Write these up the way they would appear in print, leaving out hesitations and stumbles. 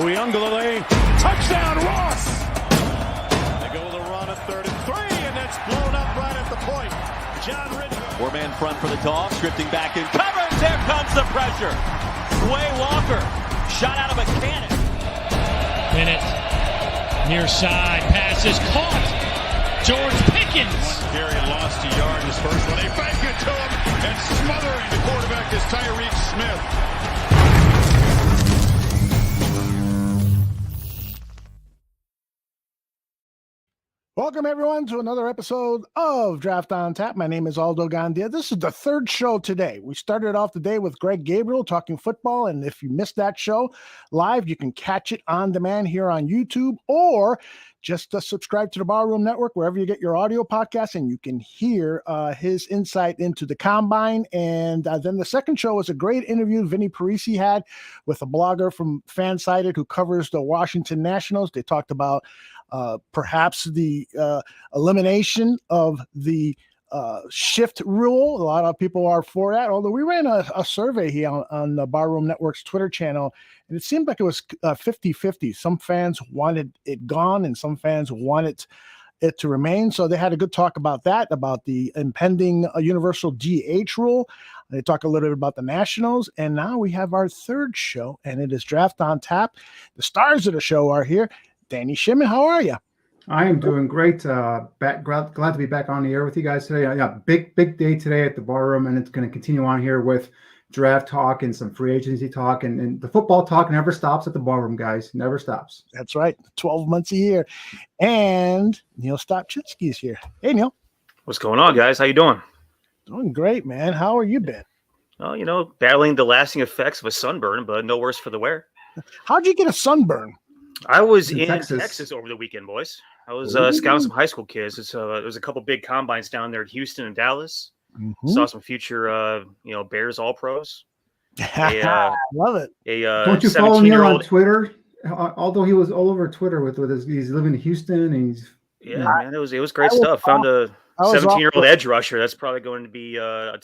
Uyunglele, touchdown Ross! They go with a run at 3rd and 3, and that's blown up right at the point. John Ridgway. Four-man front for the Dogs, drifting back in covers. There comes the pressure. Sway Walker, shot out of a cannon. Bennett, near side, pass is caught. George Pickens. Gary lost a yard his first one. They bank it to him, and smothering the quarterback is Tyreek Smith. Welcome, everyone, to another episode of Draft on Tap. My name is Aldo Gandia. This is the third show today. We started off the day with Greg Gabriel talking football, and if you missed that show live, you can catch it on demand here on YouTube, or just subscribe to the Barroom Network, wherever you get your audio podcasts, and you can hear his insight into the Combine. And then the second show was a great interview Vinny Parisi had with a blogger from Fansided who covers the Washington Nationals. They talked about perhaps the elimination of the shift rule. A lot of people are for that, although we ran a survey here on the Barroom Network's Twitter channel, and it seemed like it was 50-50. Some fans wanted it gone, and some fans wanted it to remain. So they had a good talk about that, about the impending universal DH rule. They talk a little bit about the Nationals, and now we have our third show, and it is Draft on Tap. The stars of the show are here. Danny Shimon, how are you? I am doing great. Glad to be back on the air with you guys today. Yeah, big day today at the Barroom, and it's going to continue on here with draft talk and some free agency talk, and the football talk never stops at the Barroom, guys. Never stops. That's right. 12 months a year. And Niel Stopczynski is here. Hey, Neil. What's going on, guys? How you doing? Doing great, man. How are you been? Well, battling the lasting effects of a sunburn, but no worse for the wear. How'd you get a sunburn? I was in Texas over the weekend, boys. I was scouting some high school kids. There was a couple big combines down there at Houston and Dallas. Mm-hmm. Saw some future, Bears All-Pros. Love it. Don't you follow me on Twitter? Although he was all over Twitter with his, he's living in Houston, and he's man, it was great stuff. Found a 17-year-old edge rusher. That's probably going to be a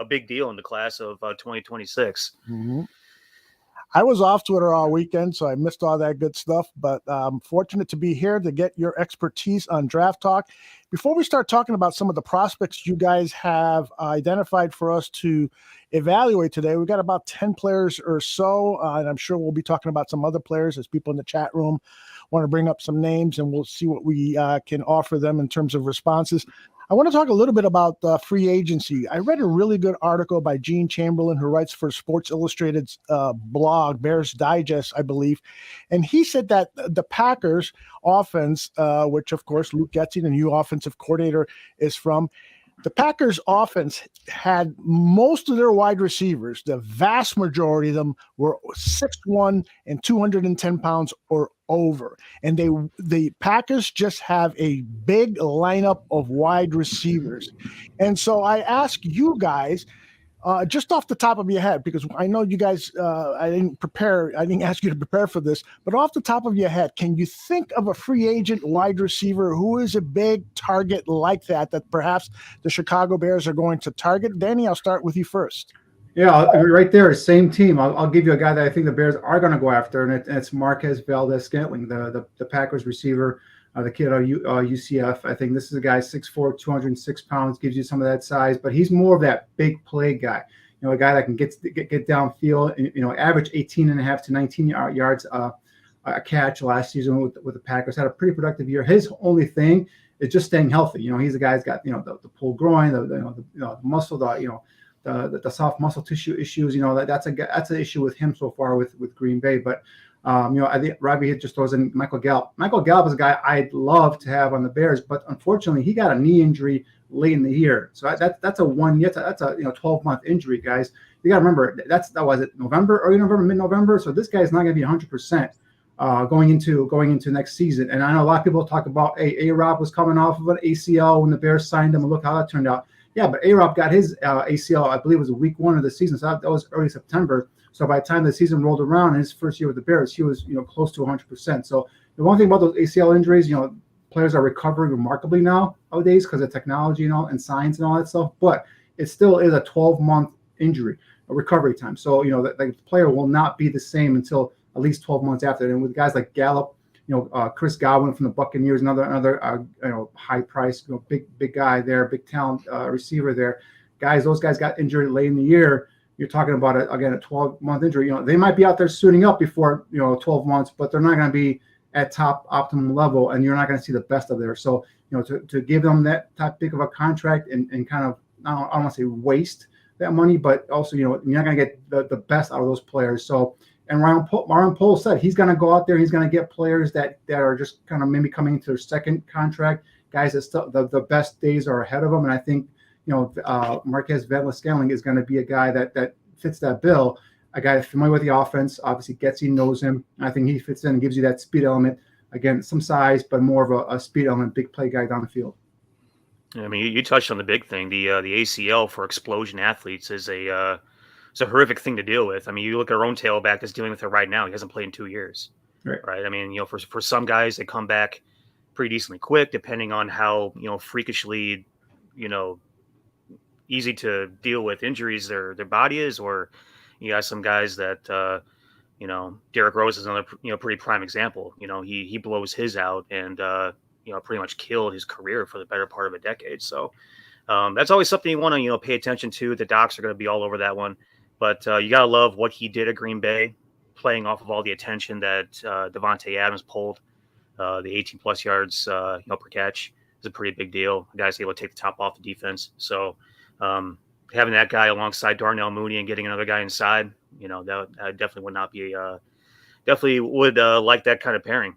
big deal in the class of 2026. Mm-hmm. I was off Twitter all weekend, so I missed all that good stuff, but I'm fortunate to be here to get your expertise on draft talk. Before we start talking about some of the prospects you guys have identified for us to evaluate today, we've got about 10 players or so, and I'm sure we'll be talking about some other players as people in the chat room want to bring up some names, and we'll see what we can offer them in terms of responses. I want to talk a little bit about free agency. I read a really good article by Gene Chamberlain, who writes for Sports Illustrated's blog, Bears Digest, I believe. And he said that the Packers offense, which, of course, Luke Getsy, the new offensive coordinator, is from, the Packers offense had most of their wide receivers, the vast majority of them were 6'1" and 210 pounds or over. And the Packers just have a big lineup of wide receivers. And so I ask you guys, just off the top of your head, because I know you guys, I didn't ask you to prepare for this, but off the top of your head, can you think of a free agent wide receiver who is a big target like that perhaps the Chicago Bears are going to target? Danny, I'll start with you first. Yeah, right there, same team. I'll give you a guy that I think the Bears are going to go after, and it's Marquez Valdez-Scantling, the Packers receiver, the kid at UCF. I think this is a guy 6'4", 206 pounds, gives you some of that size, but he's more of that big play guy. A guy that can get downfield, and, average 18.5 to 19 yards a catch last season with the Packers. Had a pretty productive year. His only thing is just staying healthy. He's a guy who's got the pulled groin, the muscle, the soft muscle tissue issues. That's an issue with him so far with Green Bay. But I think Robbie just throws in Michael Gallup. Michael Gallup is a guy I'd love to have on the Bears, but unfortunately he got a knee injury late in the year. So that's a 12-month injury, guys. You got to remember that was it early November, mid-November. So this guy's not going to be 100% going into next season. And I know a lot of people talk about A-Rob was coming off of an ACL when the Bears signed him, and look how that turned out. Yeah, but A-Rob got his ACL, I believe it was week 1 of the season, so that was early September. So by the time the season rolled around, his first year with the Bears, he was close to 100%. So the one thing about those ACL injuries, players are recovering remarkably nowadays because of technology and science and all that stuff. But it still is a 12-month injury, a recovery time. So the player will not be the same until at least 12 months after. And with guys like Gallup, Chris Godwin from the Buccaneers, another high price, big guy there, big talent receiver there. Those guys got injured late in the year. You're talking about a 12-month injury. They might be out there suiting up before 12 months, but they're not going to be at top optimum level, and you're not going to see the best of there. So to give them that type big of a contract and kind of I don't want to say waste that money, but also you're not going to get the best out of those players. So. And Ryan Poles said he's going to go out there. He's going to get players that are just kind of maybe coming into their second contract, guys that still the best days are ahead of them. And I think Marquez Valdes-Scantling is going to be a guy that fits that bill. A guy that's familiar with the offense, obviously Getsy knows him. I think he fits in and gives you that speed element. Again, some size, but more of a speed element, big play guy down the field. I mean, you touched on the big thing. The ACL for explosion athletes is it's a horrific thing to deal with. I mean, you look at our own tailback that's dealing with it right now. He hasn't played in 2 years, right? I mean, for some guys, they come back pretty decently quick, depending on how freakishly, easy to deal with injuries their body is. Or you got some guys that, Derrick Rose is another pretty prime example. He blows his out and pretty much killed his career for the better part of a decade. So that's always something you want to pay attention to. The docs are going to be all over that one. But you got to love what he did at Green Bay, playing off of all the attention that Devontae Adams pulled. The 18-plus yards per catch is a pretty big deal. The guy's able to take the top off the defense. So having that guy alongside Darnell Mooney and getting another guy inside, that definitely would not be definitely would like that kind of pairing.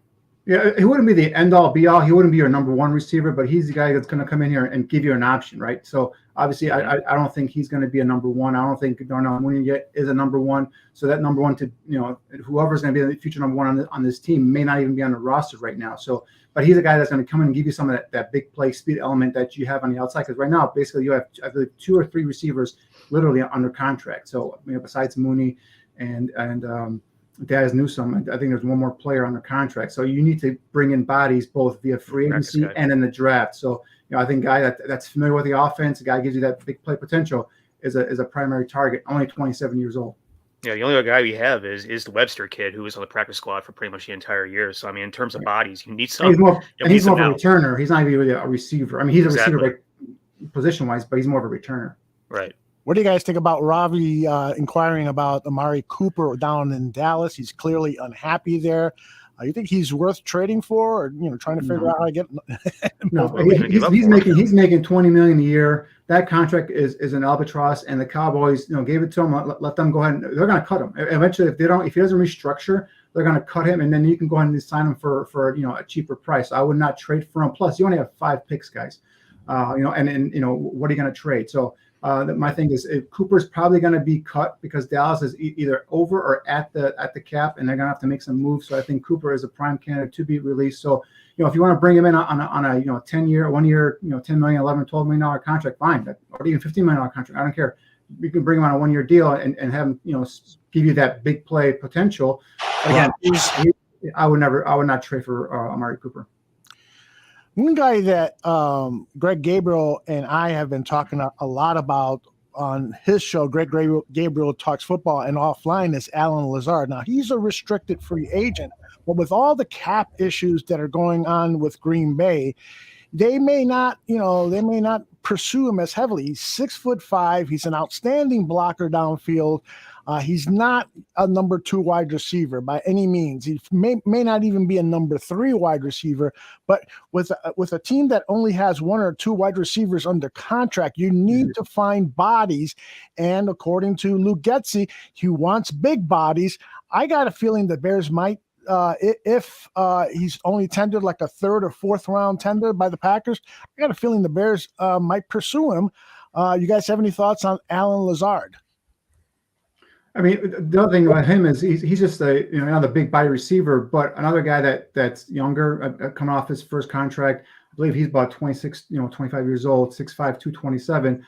Yeah, he wouldn't be the end-all, be-all. He wouldn't be your number one receiver, but he's the guy that's going to come in here and give you an option, right? So obviously, I don't think he's going to be a number one. I don't think Darnell Mooney yet is a number one. So that number one whoever's going to be the future number one on this team may not even be on the roster right now. So, but he's a guy that's going to come in and give you some of that big play speed element that you have on the outside. Because right now, basically, you have I believe 2 or 3 receivers literally under contract. So besides Mooney and Daz Newsome, I think there's one more player under contract. So you need to bring in bodies both via free agency and in the draft. So I think a guy that's familiar with the offense, a guy gives you that big play potential is a primary target. Only 27 years old. Yeah, the only other guy we have is the Webster kid who was on the practice squad for pretty much the entire year. So I mean, in terms of bodies, you need some. He's more of a returner. He's not even really a receiver. I mean, he's a receiver position wise, but he's more of a returner. Right. What do you guys think about Ravi inquiring about Amari Cooper down in Dallas? He's clearly unhappy there. You think he's worth trading for, or trying to figure out how to get? No, he's making $20 million a year. That contract is an albatross, and the Cowboys, gave it to him. Let them go ahead. They're going to cut him eventually. If he doesn't restructure, they're going to cut him, and then you can go ahead and sign him for a cheaper price. I would not trade for him. Plus, you only have 5 picks, guys. And what are you going to trade? So. My thing is Cooper's probably going to be cut because Dallas is either over or at the cap, and they're going to have to make some moves. So I think Cooper is a prime candidate to be released. So if you want to bring him in on a 10-year, 1 year, $10 million, $11, $12 million contract, fine, or even $15 million contract, I don't care. You can bring him on a 1-year deal and have him give you that big play potential. Again, I would not trade for Amari Cooper. One guy that Greg Gabriel and I have been talking a lot about on his show, Greg Gabriel Talks Football, and offline is Allen Lazard. Now, he's a restricted free agent, but with all the cap issues that are going on with Green Bay, they may not pursue him as heavily. He's 6'5". He's an outstanding blocker downfield. He's not a number 2 wide receiver by any means. He may not even be a number 3 wide receiver, but with a team that only has 1 or 2 wide receivers under contract, you need to find bodies. And according to Luke Getsy, he wants big bodies. I got a feeling the Bears might, if he's only tendered like a 3rd or 4th round tender by the Packers, I got a feeling the Bears might pursue him. You guys have any thoughts on Allen Lazard? I mean, the other thing about him is he's just not a big body receiver, but another guy that's younger, coming off his first contract. I believe he's about 26, 25 years old, 6'5", 227.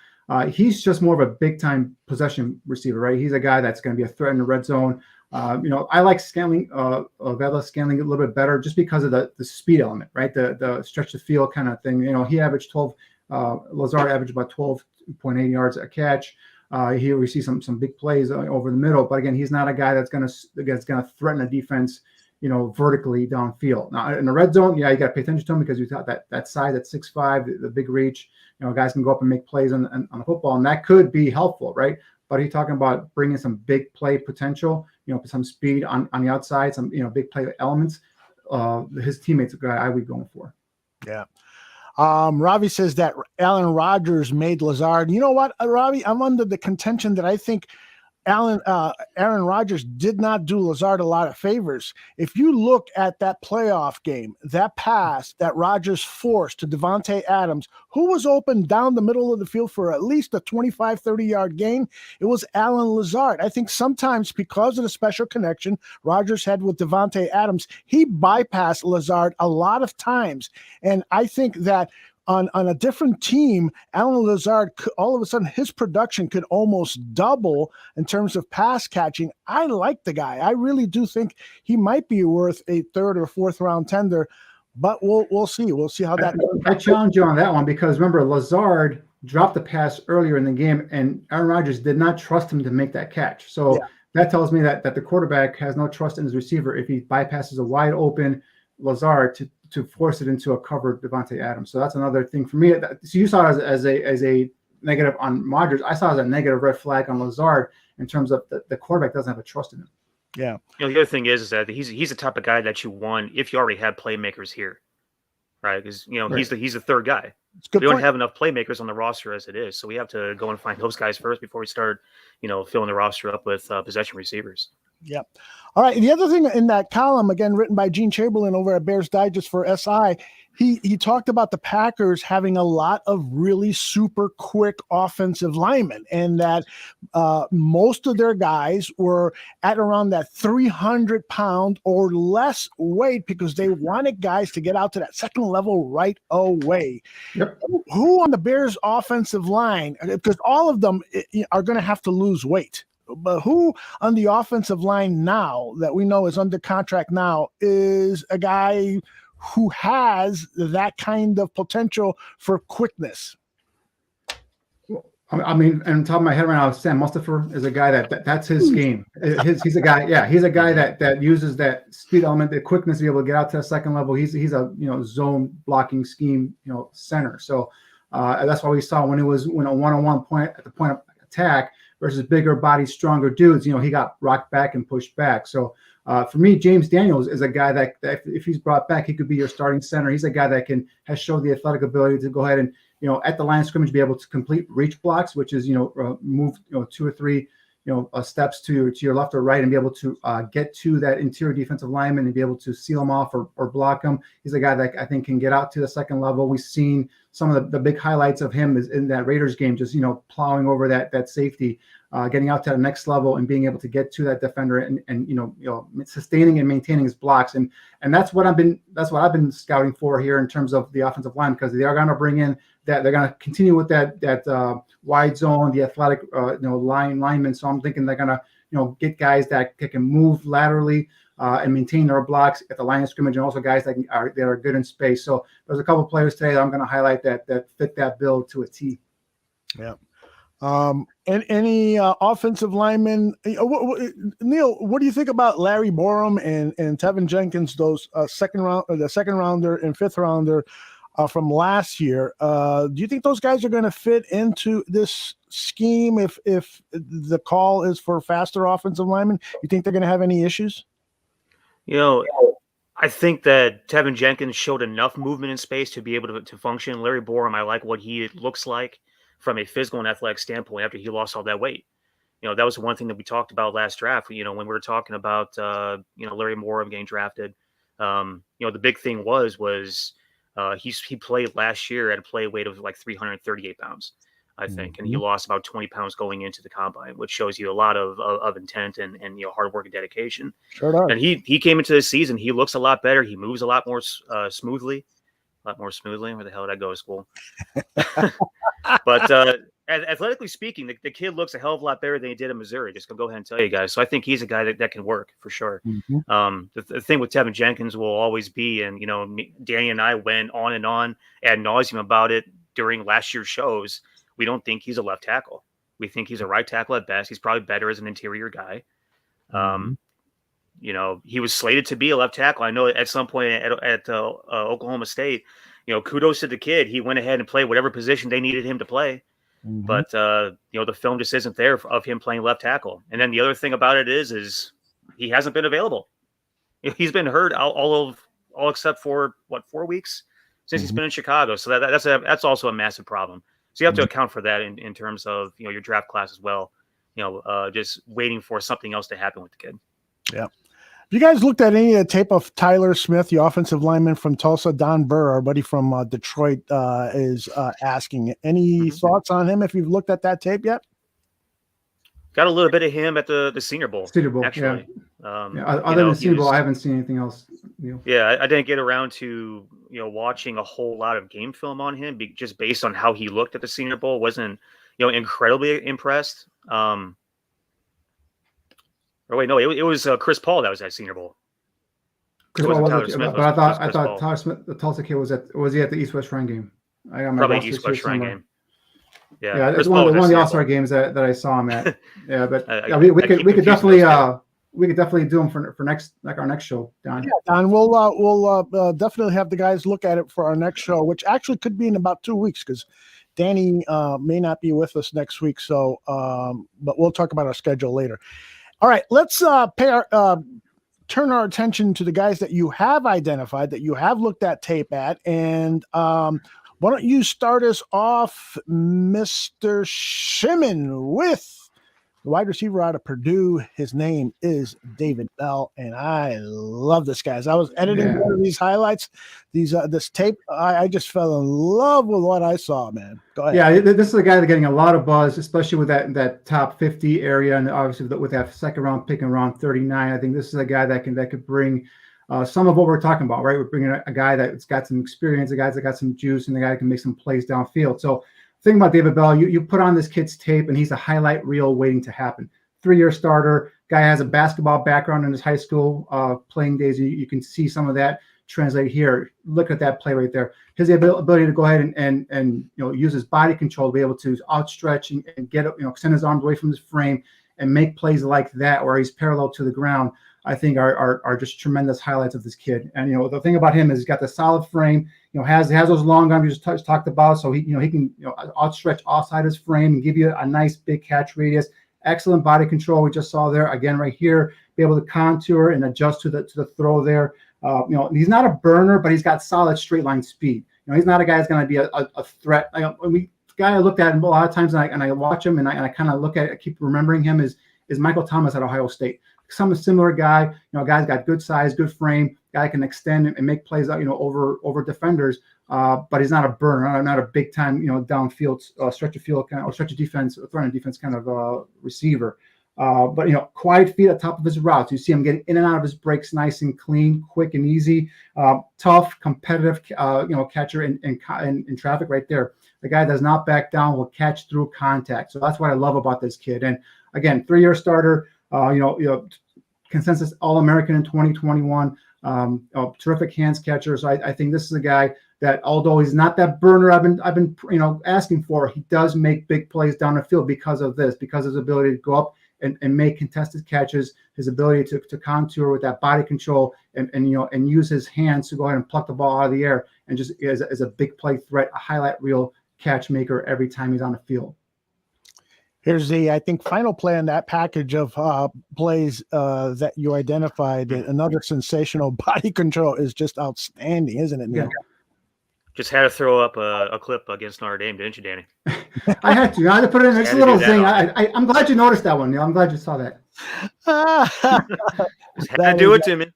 He's just more of a big-time possession receiver, right? He's a guy that's going to be a threat in the red zone. I like Scantling, Vela Scantling a little bit better just because of the speed element, right? The stretch the field kind of thing. He averaged 12. Lazard averaged about 12.8 yards a catch. We see some big plays over the middle, but again, he's not a guy that's going to threaten a defense, vertically downfield. Now in the red zone, you got to pay attention to him because you got that size at 6'5", the big reach. Guys can go up and make plays on the football, and that could be helpful, right? But he's talking about bringing some big play potential, some speed on the outside, some big play elements. His teammates, a guy I would be going for. Yeah. Ravi says that Aaron Rodgers made Lazard. You know what, Ravi? I'm under the contention that I think Aaron Rodgers did not do Lazard a lot of favors. If you look at that playoff game, that pass that Rodgers forced to Devontae Adams, who was open down the middle of the field for at least a 25, 30-yard gain, it was Alan Lazard. I think sometimes because of the special connection Rodgers had with Devontae Adams, he bypassed Lazard a lot of times. And I think that on a different team, Alan Lazard, all of a sudden, his production could almost double in terms of pass catching. I like the guy. I really do think he might be worth a third or fourth round tender, but we'll see. We'll see how that goes. I challenge you on that one because remember, Lazard dropped the pass earlier in the game, and Aaron Rodgers did not trust him to make that catch. So that tells me that the quarterback has no trust in his receiver if he bypasses a wide open Lazard to force it into a covered Devontae Adams. So that's another thing for me. So you saw it as a negative on Rodgers. I saw it as a negative red flag on Lazard in terms of the quarterback doesn't have a trust in him. Yeah. The other thing is that he's the type of guy that you want if you already have playmakers here, right? Because right. he's the third guy. We don't have enough playmakers on the roster as it is, so we have to go and find those guys first before we start, filling the roster up with possession receivers. Yep. All right. The other thing in that column, again, written by Gene Chamberlain over at Bears Digest for SI, he talked about the Packers having a lot of really super quick offensive linemen, and that most of their guys were at around that 300-pound or less weight because they wanted guys to get out to that second level right away. Yep. Who on the Bears offensive line, because all of them are going to have to lose weight, but who on the offensive line now that we know is under contract now is a guy who has that kind of potential for quickness? I mean, on top of my head right now, Sam Mustipher is a guy that's his game. He's a guy, he's a guy that uses that speed element, the quickness to be able to get out to a second level. He's a zone blocking scheme center. So that's why we saw when a one-on-one point at the point of attack versus bigger body, stronger dudes, he got rocked back and pushed back. So for me, James Daniels is a guy that if he's brought back, he could be your starting center. He's a guy that has showed the athletic ability to go ahead and, at the line of scrimmage, be able to complete reach blocks, which is, move, 2 or 3, steps to your left or right and be able to get to that interior defensive lineman and be able to seal him off or block him. He's a guy that I think can get out to the second level. We've seen some of the big highlights of him is in that Raiders game, just, plowing over that safety, getting out to the next level and being able to get to that defender and sustaining and maintaining his blocks. And that's what I've been scouting for here in terms of the offensive line, because they are going to bring in that, they're going to continue with that wide zone, the athletic linemen. So I'm thinking they're going to get guys that can move laterally and maintain their blocks at the line of scrimmage, and also guys that are good in space. So there's a couple of players today that I'm going to highlight that fit that bill to a T. Yeah. And any offensive linemen? Neil, what do you think about Larry Borum and Tevin Jenkins? Those the second rounder and fifth rounder from last year. Do you think those guys are going to fit into this scheme if the call is for faster offensive linemen? You think they're going to have any issues? I think that Tevin Jenkins showed enough movement in space to be able to function. Larry Borum, I like what he looks like from a physical and athletic standpoint after he lost all that weight. That was the one thing that we talked about last draft, when we were talking about, Larry Borum getting drafted. The big thing was he played last year at a play weight of like 338 pounds, I think. And he lost about 20 pounds going into the combine, which shows you a lot of intent and hard work and dedication. Sure does. And he came into this season, he looks a lot better. He moves a lot more smoothly. Where the hell did I go to school? But athletically speaking, the kid looks a hell of a lot better than he did in Missouri. Just gonna go ahead and tell you guys. So I think he's a guy that can work for sure. The thing with Tevin Jenkins will always be, and Danny and I went on and on ad nauseum about it during last year's shows. We don't think he's a left tackle. We think he's a right tackle at best. He's probably better as an interior guy. He was slated to be a left tackle. I know at some point at Oklahoma State, kudos to the kid. He went ahead and played whatever position they needed him to play. But the film just isn't there of him playing left tackle. And then the other thing about it is he hasn't been available. He's been hurt all except for 4 weeks since he's been in Chicago. So that's also a massive problem. So you have to account for that in terms of your draft class as well. Just waiting for something else to happen with the kid. Yeah. Have you guys looked at any of the tape of Tyler Smith, the offensive lineman from Tulsa? Don Burr, our buddy from Detroit, is asking. Any thoughts on him if you've looked at that tape yet? Got a little bit of him at the Senior Bowl. Senior Bowl, actually. Yeah. Other than Senior Bowl, I haven't seen anything else. Yeah, I didn't get around to watching a whole lot of game film on him, just based on how he looked at the Senior Bowl. Wasn't incredibly impressed. It was Chris Paul that was at Senior Bowl. Chris Paul was but I thought Tyler Smith, the Tulsa kid, was he at the East West Shrine game? I got my probably East West Shrine game. Yeah, it's one of the All-Star games that I saw him at. Yeah, but we could definitely do them for our next show, Don. Yeah, Don, we'll definitely have the guys look at it for our next show, which actually could be in about 2 weeks because Danny may not be with us next week. So, but we'll talk about our schedule later. All right, let's turn our attention to the guys that you have identified, that you have looked at tape at, and why don't you start us off, Mr. Shimon, with the wide receiver out of Purdue. His name is David Bell, and I love this guy. As I was editing one of these highlights, this tape, I just fell in love with what I saw, man. Go ahead. Yeah, this is a guy that's getting a lot of buzz, especially with that top 50 area, and obviously with that second round pick in round 39. I think this is a guy that could bring some of what we're talking about, right? We're bringing a guy that's got some experience, a guy that got some juice, and the guy that can make some plays downfield. So think about David Bell. You put on this kid's tape, and he's a highlight reel waiting to happen. 3-year starter. Guy has a basketball background in his high school playing days. You can see some of that translate here. Look at that play right there. His ability to go ahead and use his body control to be able to outstretch and get extend his arms away from his frame and make plays like that where he's parallel to the ground, I think are just tremendous highlights of this kid. And the thing about him is he's got the solid frame. Has those long arms you just talked about, so he can outstretch outside his frame and give you a nice big catch radius. Excellent body control. We just saw there again right here. Be able to contour and adjust to the throw there. He's not a burner, but he's got solid straight line speed. He's not a guy that's going to be a threat. The guy I looked at him a lot of times, and I watch him, and I kind of look at it, I keep remembering him is Michael Thomas at Ohio State. Some similar guy, guy's got good size, good frame, guy can extend and make plays out, over defenders. But he's not a burner, not a big time, downfield, stretch of field kind of, or stretch of defense, throw in defense kind of receiver. But quiet feet at top of his routes. You see him getting in and out of his breaks, nice and clean, quick and easy. Tough, competitive, catcher in traffic right there. The guy does not back down, will catch through contact. So that's what I love about this kid. And again, 3-year starter. Consensus All-American in 2021, terrific hands catcher. So I think this is a guy that, although he's not that burner I've been asking for, he does make big plays down the field because of his ability to go up and make contested catches, his ability to contour with that body control and use his hands to go ahead and pluck the ball out of the air and just as a big play threat, a highlight reel catch maker every time he's on the field. Here's the, I think, final play in that package of plays that you identified. Another sensational body control is just outstanding, isn't it, Neil? Yeah. Just had to throw up a clip against Notre Dame, didn't you, Danny? I had to. I had to put it in this little thing. I'm glad you noticed that one, Neil. I'm glad you saw that. Just had to do it to me.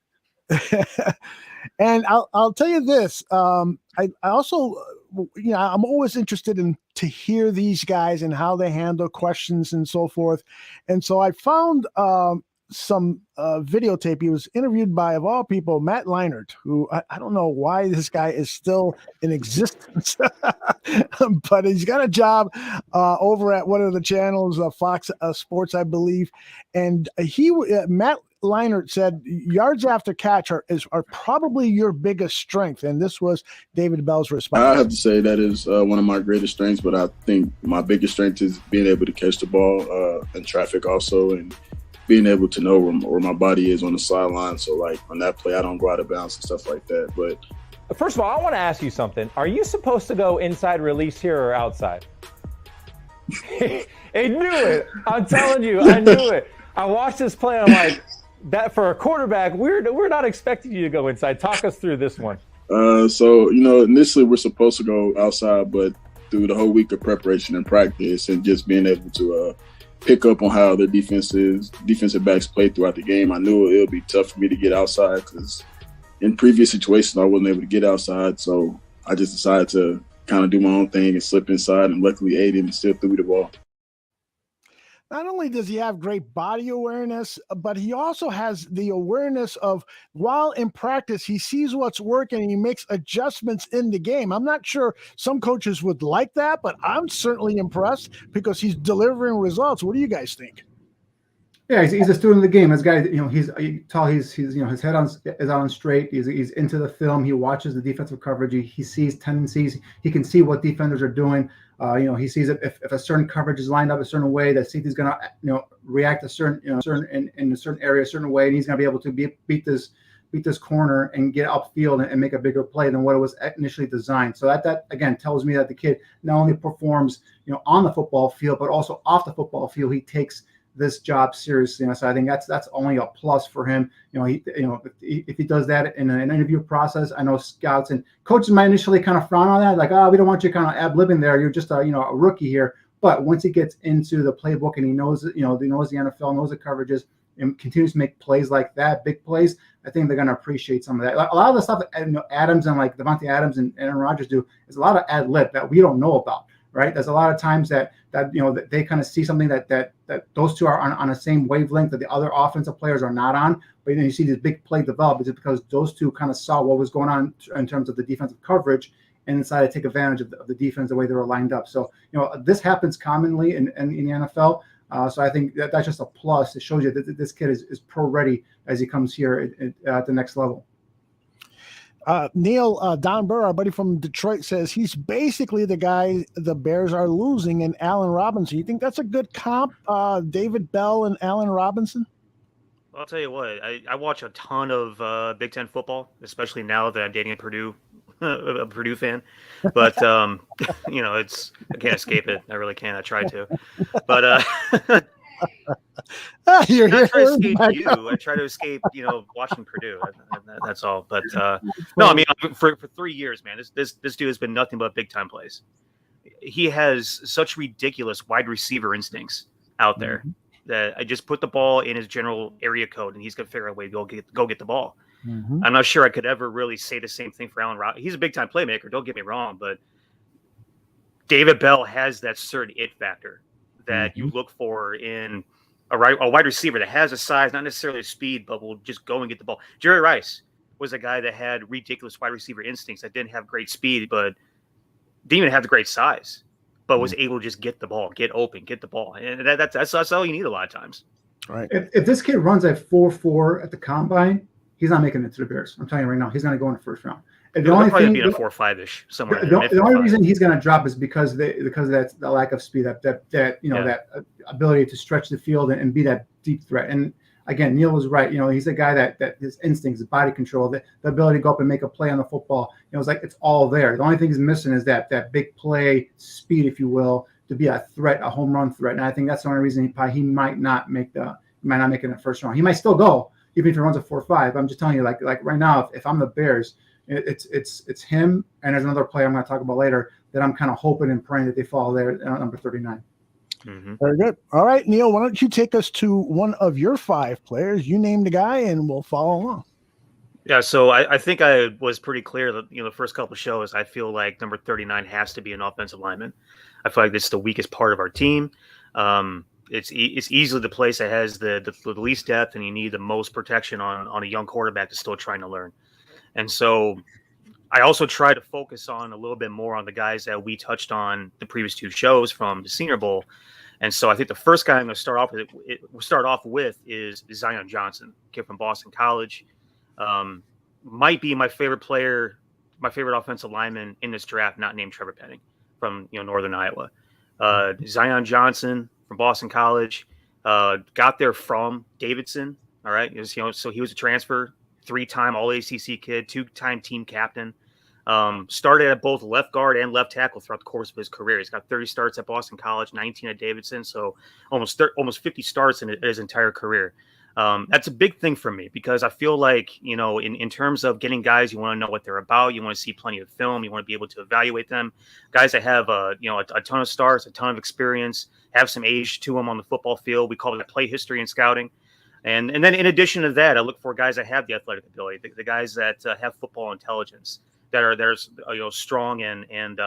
And I'll tell you this. I also, I'm always interested to hear these guys and how they handle questions and so forth. And so I found some videotape. He was interviewed by, of all people, Matt Leinart, who I don't know why this guy is still in existence, but he's got a job over at one of the channels, Fox Sports, I believe. And Matt Leinart said yards after catch are probably your biggest strength, and this was David Bell's response. I have to say that is one of my greatest strengths, but I think my biggest strength is being able to catch the ball in traffic also, and being able to know where my body is on the sideline. So, like, on that play, I don't go out of bounds and stuff like that. But first of all, I want to ask you something. Are you supposed to go inside release here or outside? I knew it. I'm telling you, I knew it. I watched this play, and I'm like, that for a quarterback, we're not expecting you to go inside. Talk us through this one. So, initially we're supposed to go outside, but through the whole week of preparation and practice and just being able to pick up on how the defensive backs play throughout the game, I knew it would be tough for me to get outside because in previous situations I wasn't able to get outside. So I just decided to kind of do my own thing and slip inside, and luckily Aiden still threw me the ball. Not only does he have great body awareness, but he also has the awareness of, while in practice, he sees what's working and he makes adjustments in the game. I'm not sure some coaches would like that, but I'm certainly impressed because he's delivering results. What do you guys think? Yeah, he's a student of the game. This guy, he's tall. He's his head is on straight. He's into the film. He watches the defensive coverage. He sees tendencies. He can see what defenders are doing. He sees if a certain coverage is lined up a certain way, that safety's going to react a certain in a certain area a certain way, and he's going to be able to beat this corner and get upfield and make a bigger play than what it was initially designed. So that again tells me that the kid not only performs on the football field, but also off the football field. He takes this job seriously. So I think that's only a plus for him. If he does that in an interview process, I know scouts and coaches might initially kind of frown on that, like, we don't want you kind of ad-libbing there. You're just a rookie here. But once he gets into the playbook and he knows he knows the NFL, knows the coverages, and continues to make plays like that, big plays, I think they're going to appreciate some of that. A lot of the stuff that Adams and like Devontae Adams and Aaron Rodgers do is a lot of ad-lib that we don't know about. Right, there's a lot of times that they kind of see something that those two are on the same wavelength that the other offensive players are not on. But you see this big play develop, is it because those two kind of saw what was going on in terms of the defensive coverage and decided to take advantage of the defense the way they were lined up. So this happens commonly in the NFL. So I think that's just a plus. It shows you that this kid is pro ready as he comes here at the next level. Neil, Don Burr, our buddy from Detroit, says he's basically the guy the Bears are losing in Allen Robinson. You think that's a good comp, David Bell and Allen Robinson? Well, I'll tell you what, I watch a ton of Big Ten football, especially now that I'm dating a Purdue fan. But, it's I can't escape it. I really can't. I try to. But I try to escape you. I try to escape, watching Purdue. That's all. But no, I mean, for 3 years, man, this dude has been nothing but big time plays. He has such ridiculous wide receiver instincts out there that I just put the ball in his general area code, and he's gonna figure out a way to go get the ball. I'm not sure I could ever really say the same thing for Allen Robinson. He's a big time playmaker. Don't get me wrong, but David Bell has that certain it factor that you look for in a wide receiver that has a size, not necessarily a speed, but will just go and get the ball. Jerry Rice was a guy that had ridiculous wide receiver instincts that didn't have great speed, but didn't even have the great size, but was able to just get the ball, get open, get the ball. And that's all you need a lot of times. Right. If this kid runs at 4.4 at the combine, he's not making it to the Bears. I'm telling you right now, he's going to go in the first round. And He'll probably be a 4.5-ish somewhere. The only reason he's going to drop is because that's the lack of speed, that ability to stretch the field and be that deep threat. And again, Neil was right. He's a guy that his instincts, his body control, the ability to go up and make a play on the football. It's like it's all there. The only thing he's missing is that big play speed, if you will, to be a threat, a home run threat. And I think that's the only reason he might not make it in the first round. He might still go even if he runs a 4.5. I'm just telling you, like right now, if I'm the Bears, it's him, and there's another player I'm going to talk about later that I'm kind of hoping and praying that they fall there at number 39. Very good. All right, Neil, why don't you take us to one of your 5 players? You name the guy, and we'll follow along. Yeah, so I think I was pretty clear that the first couple of shows, I feel like number 39 has to be an offensive lineman. I feel like this is the weakest part of our team. it's easily the place that has the least depth, and you need the most protection on a young quarterback that's still trying to learn. And so I also try to focus on a little bit more on the guys that we touched on the previous two shows from the Senior Bowl. And so I think the first guy I'm going to start off with is Zion Johnson, kid from Boston College. Might be my favorite player, my favorite offensive lineman in this draft, not named Trevor Penning from Northern Iowa. Zion Johnson from Boston College, got there from Davidson. All right, so he was a transfer, 3-time All-ACC kid, 2-time team captain. Started at both left guard and left tackle throughout the course of his career. He's got 30 starts at Boston College, 19 at Davidson, so almost 50 starts in his entire career. That's a big thing for me because I feel like, in terms of getting guys, you want to know what they're about. You want to see plenty of film. You want to be able to evaluate them. Guys that have, a ton of starts, a ton of experience, have some age to them on the football field. We call it play history in scouting. And then in addition to that, I look for guys that have the athletic ability, the guys that have football intelligence, that are strong and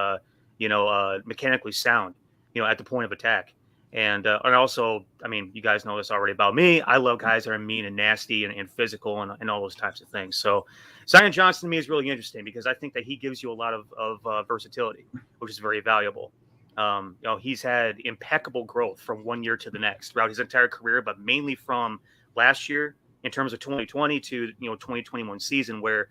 mechanically sound, at the point of attack. And also, I mean, you guys know this already about me. I love guys that are mean and nasty and physical and all those types of things. So Zion Johnson to me is really interesting because I think that he gives you a lot of versatility, which is very valuable. He's had impeccable growth from one year to the next throughout his entire career, but mainly from last year in terms of 2020 to 2021 season, where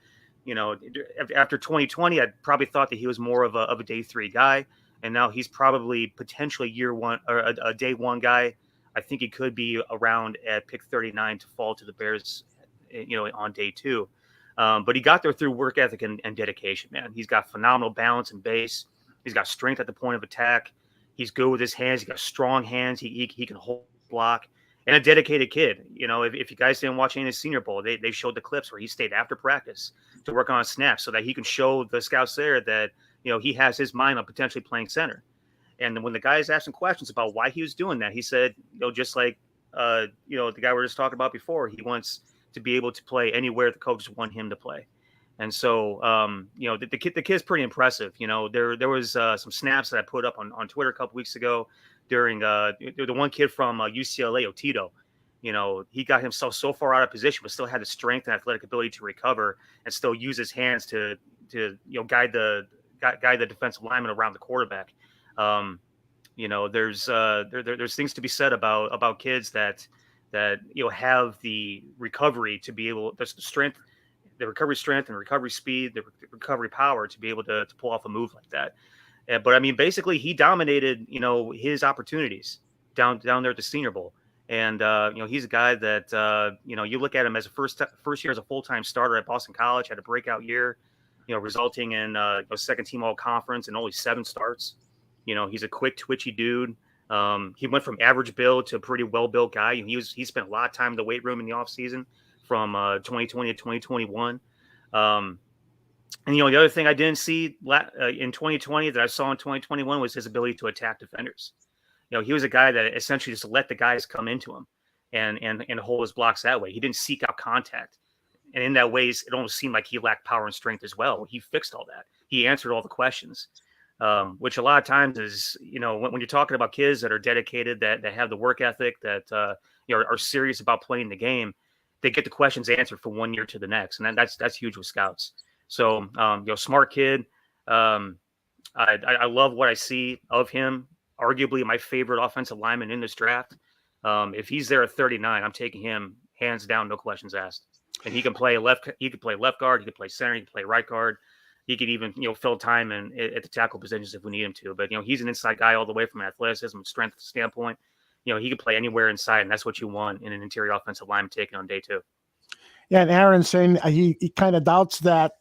after 2020, I probably thought that he was more of a day 3 guy. And now he's probably potentially year 1 or a day 1 guy. I think he could be around at pick 39 to fall to the Bears, on day 2. But he got there through work ethic and dedication, man. He's got phenomenal balance and base. He's got strength at the point of attack. He's good with his hands. He's got strong hands. He can hold block. And a dedicated kid. If you guys didn't watch any of the Senior Bowl, they showed the clips where he stayed after practice to work on snaps so that he can show the scouts there that he has his mind on potentially playing center. And when the guys asked him questions about why he was doing that, he said, just like, the guy we were just talking about before, he wants to be able to play anywhere the coaches want him to play. And so, the kid's pretty impressive. There was some snaps that I put up on Twitter a couple weeks ago during the one kid from UCLA, Otito. He got himself so far out of position, but still had the strength and athletic ability to recover and still use his hands to guide the defensive lineman around the quarterback. There's things to be said about kids that have the recovery to be able, the strength, the recovery strength and recovery speed, the recovery power to be able to pull off a move like that. But I mean, basically, he dominated his opportunities down there at the Senior Bowl, and he's a guy that you look at him as a first year as a full-time starter at Boston College, had a breakout year. Resulting in second team all conference and only 7 starts. He's a quick, twitchy dude. He went from average build to a pretty well-built guy. He spent a lot of time in the weight room in the offseason from 2020 to 2021. And the other thing I didn't see in 2020 that I saw in 2021 was his ability to attack defenders. He was a guy that essentially just let the guys come into him and hold his blocks that way. He didn't seek out contact. And in that ways, it almost seemed like he lacked power and strength as well. He fixed all that. He answered all the questions, which a lot of times is, when you're talking about kids that are dedicated, that have the work ethic, that are serious about playing the game, they get the questions answered from one year to the next. And that's huge with scouts. So, smart kid. I love what I see of him. Arguably my favorite offensive lineman in this draft. If he's there at 39, I'm taking him hands down, no questions asked. And he can play left. He can play left guard. He can play center. He can play right guard. He can even fill time at the tackle positions if we need him to. But he's an inside guy all the way from an athleticism and strength standpoint. He can play anywhere inside, and that's what you want in an interior offensive lineman taking on day 2. Yeah, and Aaron's saying he kind of doubts that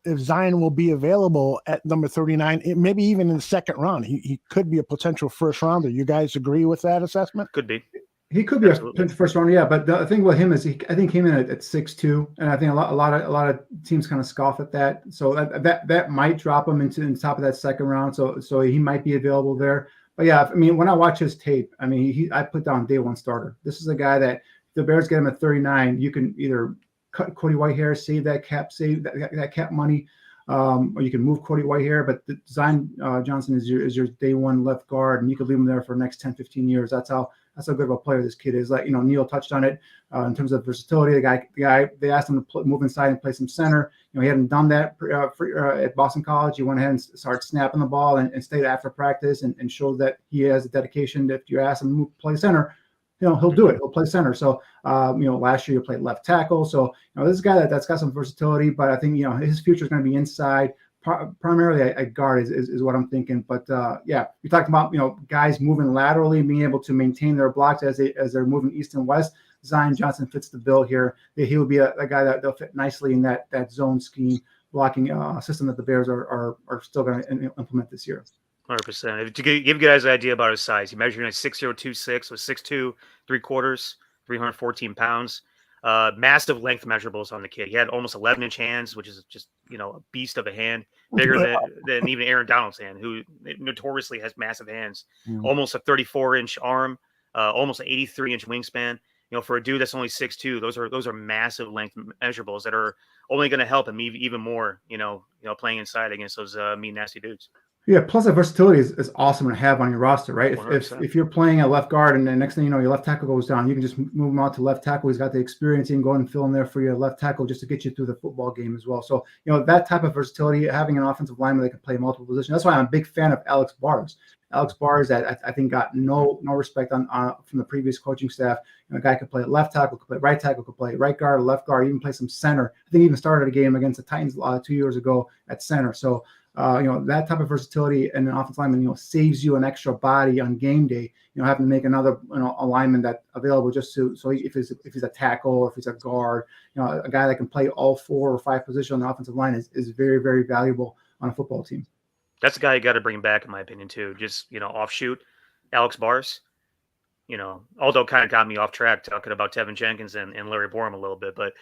if Zion will be available at number 39, maybe even in the second round, he could be a potential first rounder. You guys agree with that assessment? Could be. He could be a first rounder, yeah. But the thing with him is I think came in at 6'2", and I think a lot of teams kind of scoff at that. So that might drop him into the top of that second round. So he might be available there. But yeah, I mean, when I watch his tape, I mean, I put down day 1 starter. This is a guy that if the Bears get him at 39, you can either cut Cody Whitehair, save that cap money, or you can move Cody Whitehair. But Zion Johnson is your day 1 left guard, and you could leave him there for the next 10, 15 years. That's how That's how good of a player this kid is. Like, Neil touched on it in terms of versatility. The guy, they asked him to move inside and play some center. He hadn't done that at Boston College. He went ahead and started snapping the ball and stayed after practice and showed that he has a dedication. If you ask him to play center, he'll do it. He'll play center. So, last year he played left tackle. So, this is a guy that's got some versatility, but I think, his future is going to be inside. Primarily a guard is what I'm thinking. But you talked about, guys moving laterally, being able to maintain their blocks as they're moving east and west. Zion Johnson fits the bill here. He will be a guy that'll fit nicely in that zone scheme blocking system that the Bears are still going to implement this year. 100%. To give you guys an idea about his size, he measured at 6'0", 2'6", with 6'2", 3/4", 314 pounds. Massive length measurables on the kid. He had almost 11-inch hands, which is just, a beast of a hand, bigger than even Aaron Donald's hand, who notoriously has massive hands. Almost a 34-inch arm, almost an 83-inch wingspan. For a dude that's only 6'2", those are massive length measurables that are only going to help him even more, playing inside against those mean, nasty dudes. Yeah, plus the versatility is awesome to have on your roster, right? If you're playing a left guard and the next thing you know, your left tackle goes down, you can just move him out to left tackle. He's got the experience. He can go and fill in there for your left tackle just to get you through the football game as well. So, that type of versatility, having an offensive lineman that can play multiple positions. That's why I'm a big fan of Alex Bars. Alex Bars, that I think got no respect from the previous coaching staff. A guy could play left tackle, could play right tackle, could play right guard, left guard, even play some center. I think he even started a game against the Titans 2 years ago at center. So, that type of versatility and an offensive lineman, saves you an extra body on game day. Having to make another, alignment that available just so if he's a tackle or if he's a guard, a guy that can play all 4 or 5 positions on the offensive line is very, very valuable on a football team. That's the guy you got to bring back, in my opinion, too. Just, offshoot Alex Bars. Aldo kind of got me off track talking about Tevin Jenkins and Larry Borum a little bit, but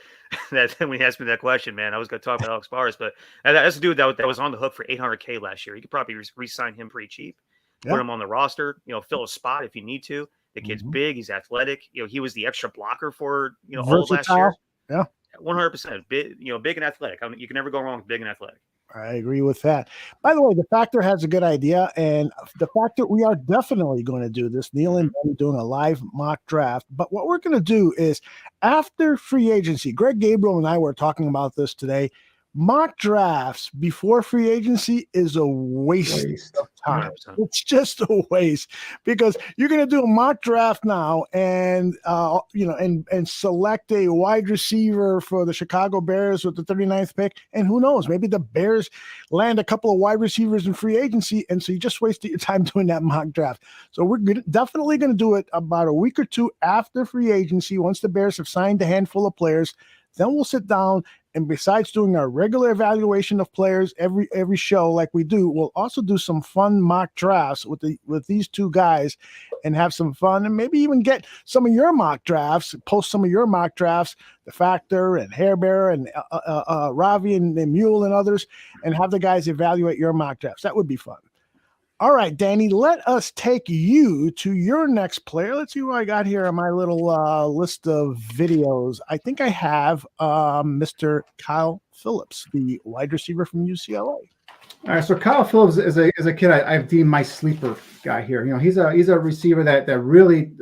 when he asked me that question, man, I was going to talk about Alex Bars, but that's a dude that was on the hook for $800K last year. You could probably re-sign him pretty cheap, put him on the roster, fill a spot if you need to. The kid's big, he's athletic. He was the extra blocker for all of last year. Yeah, 100%. Big, big and athletic. You can never go wrong with big and athletic. I agree with that. By the way, the Factor has a good idea, and the Factor, we are definitely going to do this. Neil and Ben doing a live mock draft. But what we're going to do is, after free agency, Greg Gabriel and I were talking about this today. Mock drafts before free agency is a waste of time. 100%. It's just a waste, because you're going to do a mock draft now and select a wide receiver for the Chicago Bears with the 39th pick. And who knows, maybe the Bears land a couple of wide receivers in free agency. And so you just wasted your time doing that mock draft. So we're definitely going to do it about a week or two after free agency. Once the Bears have signed a handful of players, then we'll sit down, and besides doing our regular evaluation of players every show like we do, we'll also do some fun mock drafts with these two guys and have some fun, and maybe even get some of your mock drafts, post some of your mock drafts, the Factor and Hair Bear and Ravi and Mule and others, and have the guys evaluate your mock drafts. That would be fun. All right, Danny, let us take you to your next player. Let's see what I got here on my little list of videos. I think I have Mr. Kyle Phillips, the wide receiver from UCLA. All right, so Kyle Phillips is a kid I've deemed my sleeper guy here. He's a receiver that really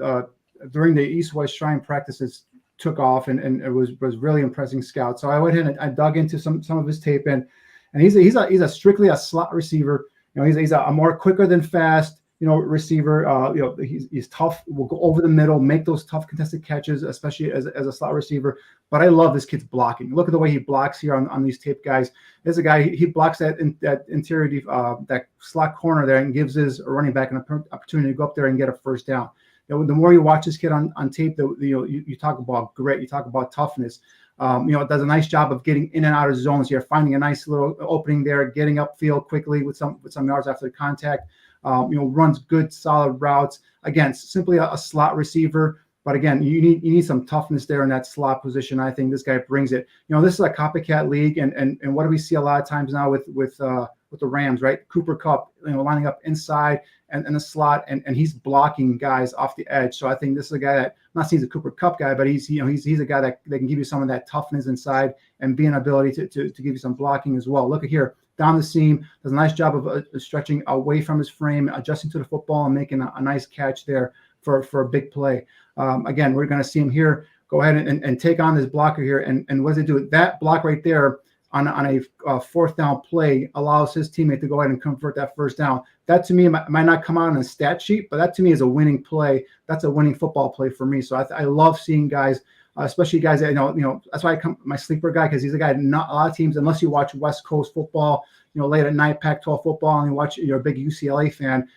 during the East-West Shrine practices took off and it was really impressing scouts. So I went in and I dug into some of his tape, and he's a strictly a slot receiver. He's a more quicker than fast, receiver. He's tough. Will go over the middle, make those tough contested catches, especially as a slot receiver. But I love this kid's blocking. Look at the way he blocks here on these tape guys. There's a guy, he blocks that interior, that slot corner there, and gives his running back an opportunity to go up there and get a first down. The more you watch this kid on tape, you talk about grit, you talk about toughness. Does a nice job of getting in and out of zones here, finding a nice little opening there, getting upfield quickly with some yards after the contact. Runs good, solid routes. Again, simply a slot receiver, but again, you need some toughness there in that slot position. I think this guy brings it. This is a copycat league, and what do we see a lot of times now with the Rams, right? Cooper Kupp, lining up inside and the slot, and he's blocking guys off the edge. So I think this is a guy that, I'm not saying he's a Cooper Kupp guy, but he's a guy that can give you some of that toughness inside and be an ability to give you some blocking as well. Look at here, down the seam, does a nice job of stretching away from his frame, adjusting to the football and making a nice catch there. for a big play. Again, we're going to see him here go ahead and take on this blocker here. And what does it do? That block right there on a fourth down play allows his teammate to go ahead and convert that first down. That to me might not come out on a stat sheet, but that to me is a winning play. That's a winning football play for me. So I love seeing guys, especially guys that, you know, that's why I come my sleeper guy, because he's a guy not a lot of teams, unless you watch West Coast football, you know, late at night, Pac-12 football, and you watch, you're a big UCLA fan,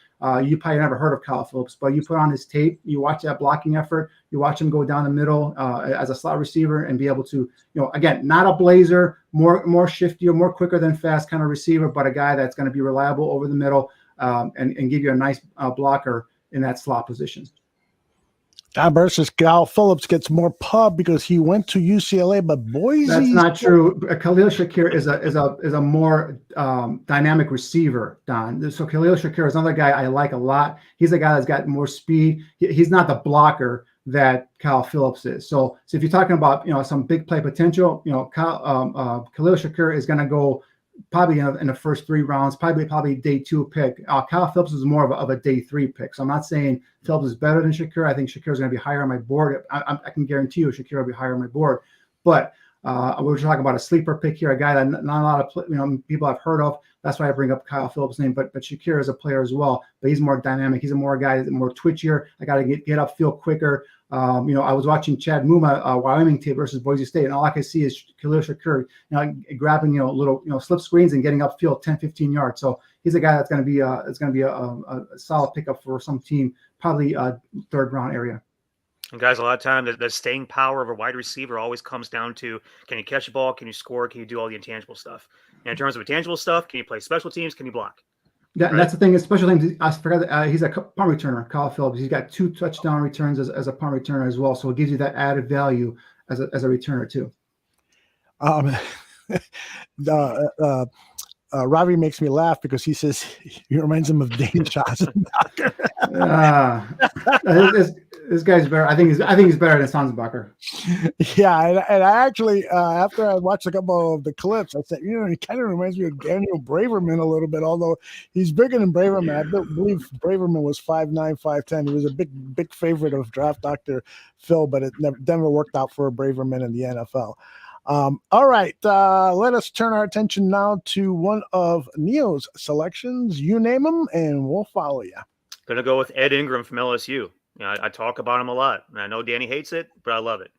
you probably never heard of Kyle Phillips, but you put on his tape, you watch that blocking effort, you watch him go down the middle as a slot receiver and be able to, you know, again, not a blazer, more shiftier, more quicker than fast kind of receiver, but a guy that's going to be reliable over the middle and give you a nice blocker in that slot position. Don versus Kyle Phillips gets more pub because he went to UCLA, but Boise. That's not true. Khalil Shakir is a more dynamic receiver, Don. So Khalil Shakir is another guy I like a lot. He's a guy that's got more speed. He's not the blocker that Kyle Phillips is. So if you're talking about, you know, some big play potential, you know, Khalil Shakir is going to go probably in the first 3 rounds, probably day 2 pick. Kyle Phillips is more of a day 3 pick. So I'm not saying Phillips is better than Shakir. I think Shakir is going to be higher on my board. I can guarantee you Shakir will be higher on my board. But we're talking about a sleeper pick here, a guy that not a lot of people have heard of. That's why I bring up Kyle Phillips' name. But Shakir is a player as well. But he's more dynamic. He's a more guy that's more twitchier. I got to get upfield quicker. You know, I was watching Chad Muma, Wyoming tape versus Boise State, and all I could see is Khalil Shakir, you know, grabbing, you know, little, you know, slip screens and getting upfield 10, 15 yards. So he's a guy that's going to be a solid pickup for some team, probably 3rd round area. And guys, a lot of time the staying power of a wide receiver always comes down to, can you catch the ball? Can you score? Can you do all the intangible stuff? And in terms of intangible stuff, can you play special teams? Can you block? Yeah, and that's the thing. Special teams, I forgot that he's a punt returner, Kyle Phillips. He's got 2 touchdown returns as a punt returner as well. So it gives you that added value as a returner too. Ravi makes me laugh because he says he reminds him of Dane Schotzenbacher. This guy's better. I think he's better than Schotzenbacher. Yeah, and I actually after I watched a couple of the clips, I said, you know, he kind of reminds me of Daniel Braverman a little bit, although he's bigger than Braverman. I believe Braverman was 5'9", 5'10". He was a big favorite of draft Dr. Phil, but it never worked out for Braverman in the NFL. All right, let us turn our attention now to one of Neil's selections. You name him, and we'll follow you. Gonna go with Ed Ingram from LSU. You know, I talk about him a lot, and I know Danny hates it, but I love it.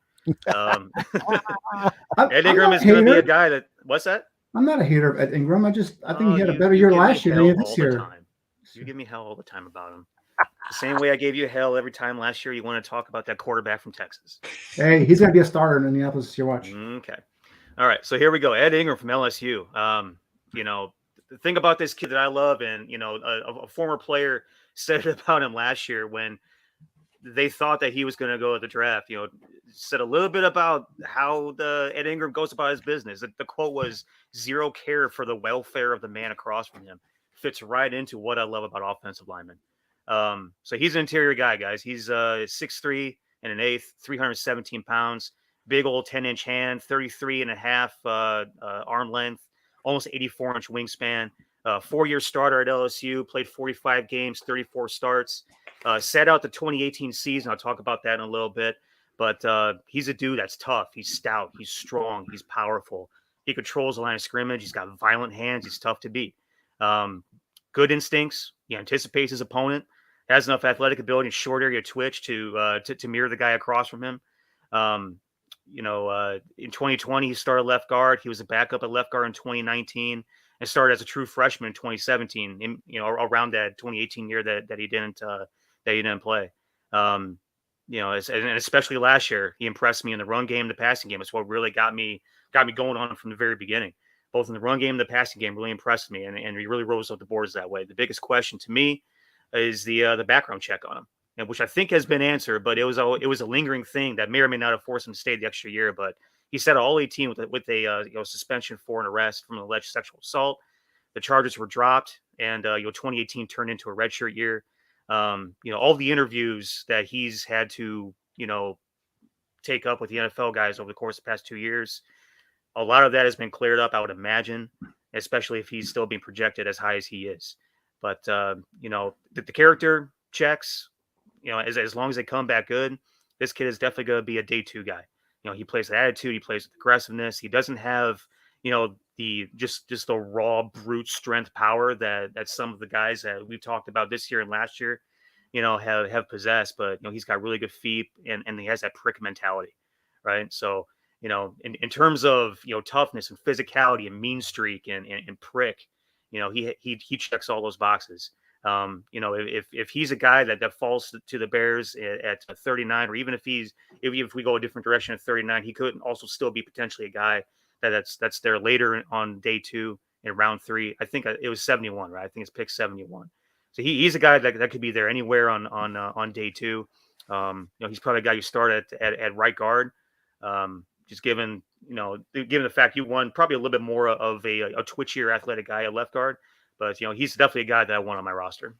Ed Ingram is going to be a guy that. What's that? I'm not a hater of Ed Ingram. I think he had a better year last year than this year. You give me hell all the time about him. The same way I gave you hell every time last year you want to talk about that quarterback from Texas. Hey, he's going to be a starter in Indianapolis this year. Watch. Okay. All right. So here we go. Ed Ingram from LSU. You know, the thing about this kid that I love, and, you know, a former player said it about him last year when they thought that he was going to go at the draft, you know, said a little bit about how the Ed Ingram goes about his business. The quote was, "Zero care for the welfare of the man across from him." Fits right into what I love about offensive linemen. So he's an interior guy, guys. He's 6'3" and an eighth, 317 pounds, big old 10-inch hand, 33 and a half arm length, almost 84-inch wingspan. 4-year starter at LSU, played 45 games, 34 starts. Sat out the 2018 season. I'll talk about that in a little bit. But he's a dude that's tough. He's stout. He's strong. He's powerful. He controls the line of scrimmage. He's got violent hands. He's tough to beat. Good instincts. He anticipates his opponent. Has enough athletic ability and short area twitch to mirror the guy across from him. In 2020, he started left guard. He was a backup at left guard in 2019 and started as a true freshman in 2017. Around that 2018 year that he didn't play. And especially last year, he impressed me in the run game, the passing game. It's what really got me going on from the very beginning. Both in the run game and the passing game really impressed me, and he really rose up the boards that way. The biggest question to me is the background check on him, and which I think has been answered, but it was a lingering thing that may or may not have forced him to stay the extra year. But he said all 18 with a suspension for an arrest from an alleged sexual assault. The charges were dropped, and 2018 turned into a redshirt year. All the interviews that he's had to take up with the NFL guys over the course of the past 2 years, a lot of that has been cleared up, I would imagine, especially if he's still being projected as high as he is. But the character checks, as long as they come back good, this kid is definitely going to be a day 2 guy. He plays with attitude, he plays with aggressiveness. He doesn't have, the just the raw brute strength power that some of the guys that we've talked about this year and last year, have possessed. But he's got really good feet, and he has that prick mentality, right? So in terms of toughness and physicality and mean streak and prick, he checks all those boxes. If he's a guy that falls to the Bears at 39, or even if we go a different direction at 39, he could also still be potentially a guy that's there later on day 2 in round 3. I think it was 71, right? I think it's pick 71. So he's a guy that could be there anywhere on day 2. He's probably a guy you start at right guard. Just given the fact you won probably a little bit more of a twitchier athletic guy at left guard. But he's definitely a guy that I want on my roster.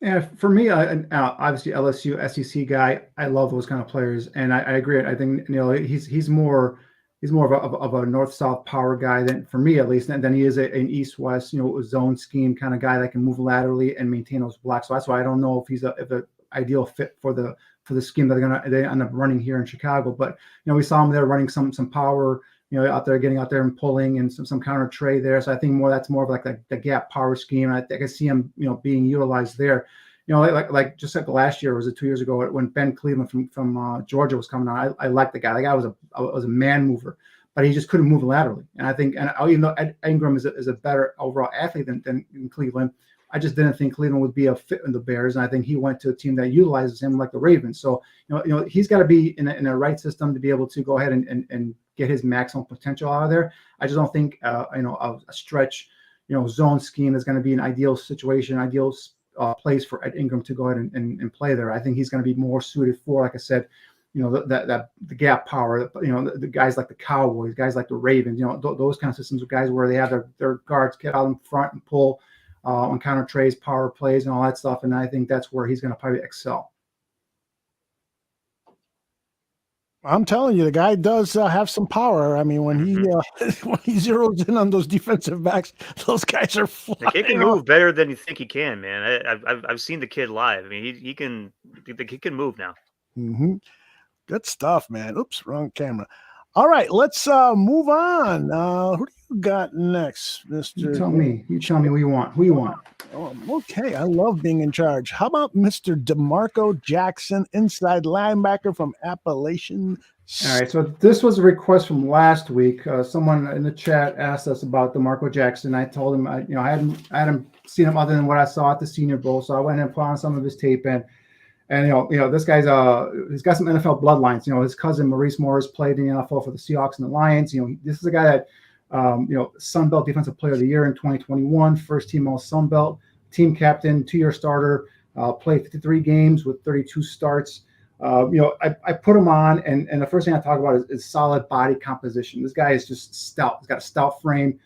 Yeah, for me, obviously LSU SEC guy. I love those kind of players, and I agree. I think he's more of a north-south power guy than, for me at least, than he is an east-west zone scheme kind of guy that can move laterally and maintain those blocks. So that's why I don't know if he's an ideal fit for the scheme that they end up running here in Chicago. But we saw him there running some power. Out there, getting out there and pulling and some counter trade there. So I think that's more of like the gap power scheme. And I think I see him, being utilized there. Like just like last year, was it 2 years ago when Ben Cleveland from Georgia was coming on? I liked the guy. The guy was a man mover, but he just couldn't move laterally. And I think, even though Ed Ingram is a better overall athlete than Cleveland, I just didn't think Cleveland would be a fit in the Bears, and I think he went to a team that utilizes him like the Ravens. So he's got to be in a right system to be able to go ahead and get his maximum potential out of there. I just don't think a stretch zone scheme is going to be an ideal situation, ideal place for Ed Ingram to go ahead and play there. I think he's going to be more suited for, like I said, the gap power. The guys like the Cowboys, guys like the Ravens. Those kind of systems of guys where they have their guards get out in front and pull. On counter trades, power plays, and all that stuff. And I think that's where he's going to probably excel. I'm telling you, the guy does have some power. I mean, when he zeroes in on those defensive backs, those guys are flying. The kid can move better than you think he can, man. I've seen the kid live. I mean, he can move now. Mm-hmm. Good stuff, man. Oops, wrong camera. All right, let's move on. Who do you got next, Mr.? You tell me who you want. Who you want? Oh, okay, I love being in charge. How about Mr. DeMarco Jackson, inside linebacker from Appalachian? All right, so this was a request from last week. Someone in the chat asked us about DeMarco Jackson. I told him I hadn't seen him other than what I saw at the Senior Bowl, so I went and put on some of his tape And this guy's he's got some NFL bloodlines. His cousin Maurice Morris played in the NFL for the Seahawks and the Lions. This is a guy that Sun Belt Defensive Player of the Year in 2021, first team All Sun Belt, team captain, 2-year starter, played 53 games with 32 starts. I put him on, and the first thing I talk about is solid body composition. This guy is just stout. He's got a stout frame.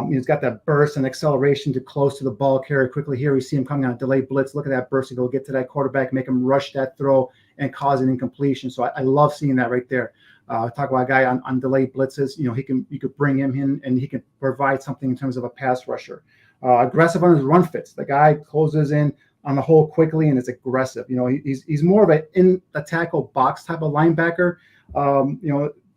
He's got that burst and acceleration to close to the ball, carry quickly. Here we see him coming on a delayed blitz. Look at that burst. He'll get to that quarterback, make him rush that throw and cause an incompletion. So I love seeing that right there. Talk about a guy on delayed blitzes. You could bring him in and he can provide something in terms of a pass rusher. Aggressive on his run fits. The guy closes in on the hole quickly and is aggressive. He's more of an in the tackle box type of linebacker.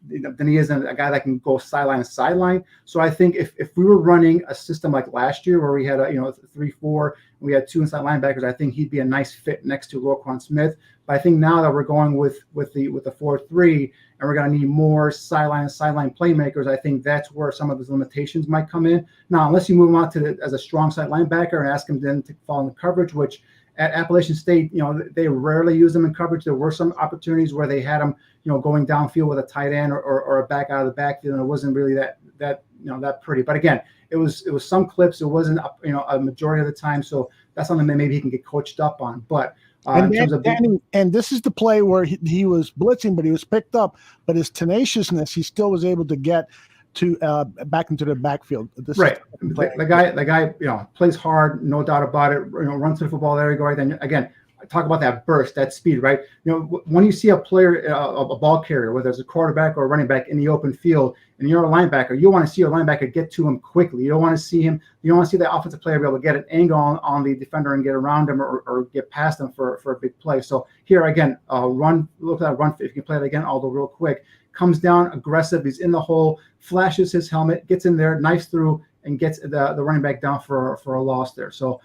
Than he is a guy that can go sideline to sideline. So I think if we were running a system like last year where we had a 3-4, we had 2 inside linebackers, I think he'd be a nice fit next to Roquan Smith. But I think now that we're going with the 4-3 and we're going to need more sideline playmakers, I think that's where some of his limitations might come in. Now, unless you move him out as a strong side linebacker and ask him then to fall in the coverage, which at Appalachian State, they rarely use them in coverage. There were some opportunities where they had them, going downfield with a tight end or a back out of the backfield, and it wasn't really that pretty. But again, it was some clips. It wasn't a majority of the time. So that's something that maybe he can get coached up on. But in terms of and this is the play where he was blitzing, but he was picked up. But his tenaciousness, he still was able to get to back into the backfield. Right. The guy plays hard, no doubt about it. Runs to the football. There you go. Right then again, talk about that burst, that speed, right? When you see a player, a ball carrier, whether it's a quarterback or a running back in the open field, and you're a linebacker, you want to see your linebacker get to him quickly. You don't want to see that offensive player be able to get an angle on the defender and get around him or get past him for a big play. So here again, look at that run. If you can play it again, although real quick, comes down aggressive. He's in the hole, flashes his helmet, gets in there, knifes through, and gets the running back down for a loss there. So,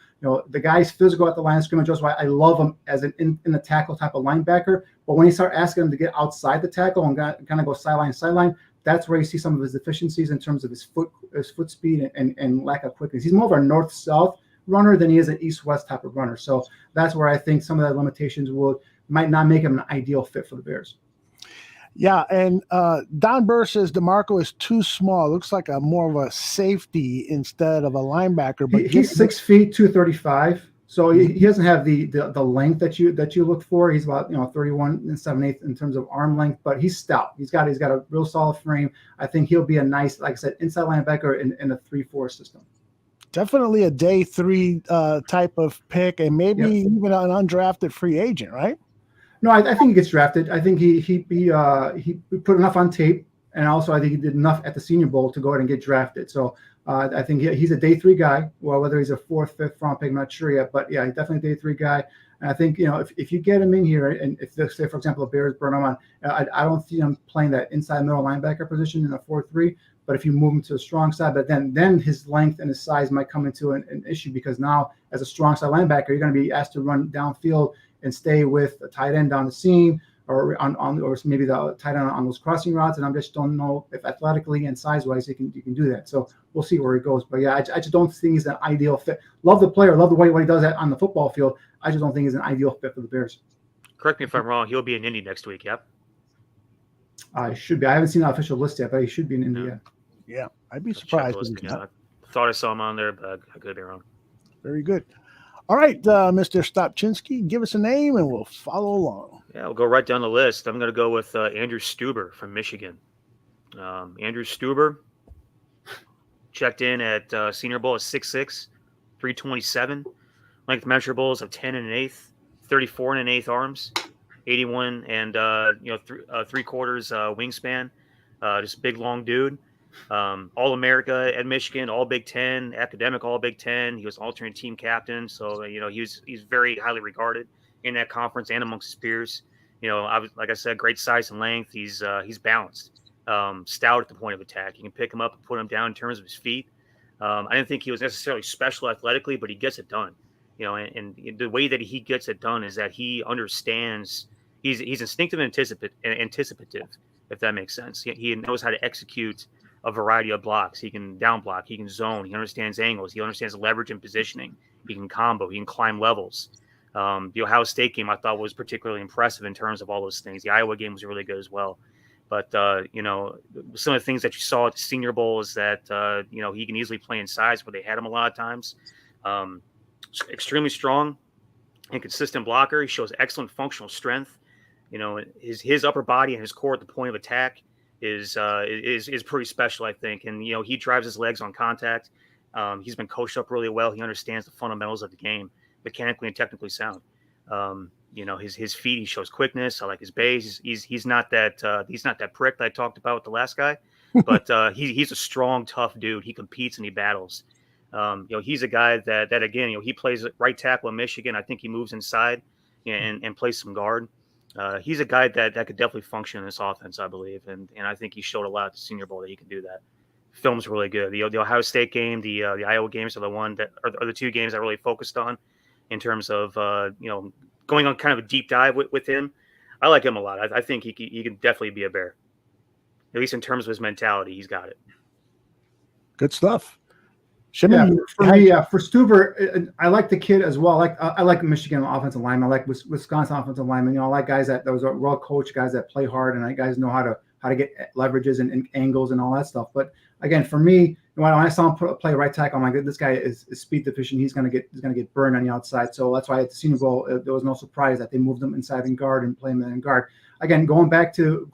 the guy's physical at the line of scrimmage. That's why I love him as an in the tackle type of linebacker. But when you start asking him to get outside the tackle and kind of go sideline, that's where you see some of his deficiencies in terms of his foot speed and lack of quickness. He's more of a north-south runner than he is an east-west type of runner. So that's where I think some of the limitations might not make him an ideal fit for the Bears. Yeah, and Don Burr says DeMarco is too small. Looks like more of a safety instead of a linebacker. But he's 6 feet, 235. So he doesn't have the length that you look for. He's about 31 7/8 in terms of arm length, but he's stout. He's got a real solid frame. I think he'll be a nice, like I said, inside linebacker in a 3-4 system. Definitely a day 3 type of pick, and maybe even an undrafted free agent, right? No, I think he gets drafted. I think he put enough on tape, and also I think he did enough at the Senior Bowl to go ahead and get drafted. So I think he's a day 3 guy. Well, whether he's a 4th, 5th round pick, I'm not sure yet. But yeah, he's definitely a day 3 guy. And I think if you get him in here, and if say for example the Bears burn him on, I don't see him playing that inside middle linebacker position in a 4-3. But if you move him to the strong side, but then his length and his size might come into an issue, because now as a strong side linebacker, you're going to be asked to run downfield and stay with a tight end down the seam, or maybe the tight end on those crossing routes. And I just don't know if athletically and size wise you can do that. So we'll see where he goes. But yeah, I just don't think he's an ideal fit. Love the player, love the way what he does on the football field. I just don't think he's an ideal fit for the Bears. Correct me if I'm wrong. He'll be in Indy next week. Yep. I should be. I haven't seen the official list yet, but he should be in India. Yeah, I'd be surprised. I thought I saw him on there, but I could be wrong. Very good. All right, Mr. Stopczynski, give us a name and we'll follow along. Yeah, we'll go right down the list. I'm going to go with Andrew Stuber from Michigan. Andrew Stuber checked in at Senior Bowl at 6'6", 327. Length measurables of 10 1/8, 34 1/8 arms, 81 and 3/4 wingspan. Just a big, long dude. All-America at Michigan, all Big Ten, academic all Big Ten. He was alternate team captain, so he's very highly regarded in that conference and amongst his peers. Like I said, great size and length. He's balanced, stout at the point of attack. You can pick him up and put him down in terms of his feet. I didn't think he was necessarily special athletically, but he gets it done. And the way that he gets it done is that he understands. He's instinctive and anticipative, if that makes sense. He knows how to execute a variety of blocks. He can down block, he can zone, he understands angles, he understands leverage and positioning, he can combo, he can climb levels. The Ohio State game I thought was particularly impressive in terms of all those things. The Iowa game was really good as well. But, some of the things that you saw at the Senior Bowl is that, he can easily play in size where they had him a lot of times. Extremely strong and consistent blocker. He shows excellent functional strength. His upper body and his core at the point of attack is pretty special, I think. And, he drives his legs on contact. He's been coached up really well. He understands the fundamentals of the game, mechanically and technically sound. His feet, he shows quickness. I like his base. He's not that prick that I talked about with the last guy, but he's a strong, tough dude. He competes and he battles. He's a guy that again, he plays right tackle in Michigan. I think he moves inside and plays some guard. He's a guy that could definitely function in this offense, I believe. And I think he showed a lot at the Senior Bowl that he can do that. Film's really good. The Ohio State game, the Iowa games are the two games I really focused on in terms of, going on kind of a deep dive with him. I like him a lot. I think he can definitely be a Bear. At least in terms of his mentality, he's got it. Good stuff. Shimon, for Stuber, I like the kid as well. I like Michigan offensive lineman. I like Wisconsin offensive lineman. I like guys that those are well coached, guys that play hard, and guys know how to get leverages and angles and all that stuff. But again, for me, when I saw him play right tackle, I'm like, this guy is speed deficient. He's gonna get burned on the outside. So that's why at the Senior Bowl, there was no surprise that they moved him inside in guard and play him in guard. Again, going back to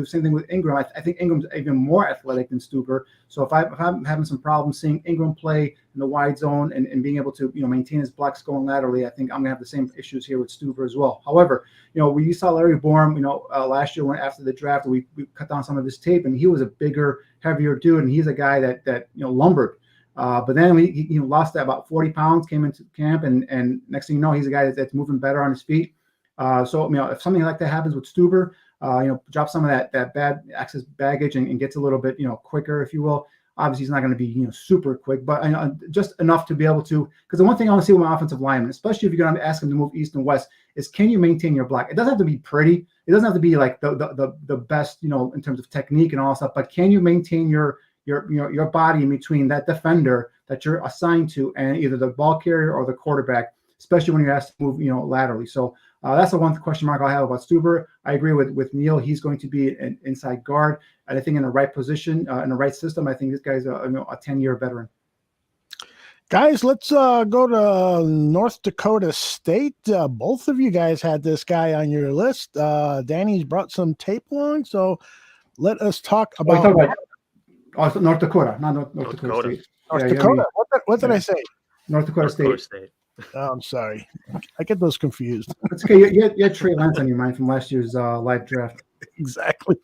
same thing with Ingram. I think Ingram's even more athletic than Stuber. So if I'm having some problems seeing Ingram play in the wide zone and being able to maintain his blocks going laterally, I think I'm gonna have the same issues here with Stuber as well. However, we saw Larry Borom, last year after the draft, we cut down some of his tape, and he was a bigger, heavier dude, and he's a guy that lumbered. But then he lost about 40 pounds, came into camp, and next thing you know, he's a guy that's moving better on his feet. So if something like that happens with Stuber, drop some of that bad excess baggage and gets a little bit quicker, if you will. Obviously, he's not going to be super quick, but just enough to be able to. Because the one thing I want to see with my offensive lineman, especially if you're going to ask him to move east and west, is can you maintain your block? It doesn't have to be pretty. It doesn't have to be like the best in terms of technique and all that stuff. But can you maintain your body in between that defender that you're assigned to and either the ball carrier or the quarterback, especially when you're asked to move laterally. So that's the one question mark I have about Stuber. I agree with Neil. He's going to be an inside guard. And I think in the right position, in the right system, I think this guy's a 10-year veteran. Guys, let's go to North Dakota State. Both of you guys had this guy on your list. Danny's brought some tape along, so let us talk about North Dakota, not North Dakota State. North Dakota. What did I say? North Dakota State. Oh, I'm sorry. I get those confused. It's okay. You had Trey Lance on your mind from last year's live draft. Exactly.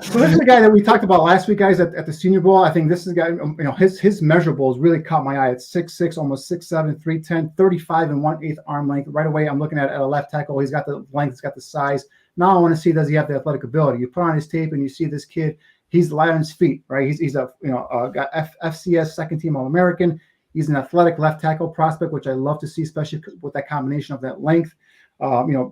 So this is the guy that we talked about last week, guys, at the Senior Bowl. I think this is a guy, his measurables really caught my eye. It's 6'6", almost 6'7", 310, 35 and 1/8 arm length. Right away, I'm looking at a left tackle. He's got the length, he's got the size. Now I want to see, does he have the athletic ability? You put on his tape and you see this kid, he's light on his feet, right? He's a got FCS second team All-American. He's an athletic left tackle prospect, which I love to see, especially with that combination of that length.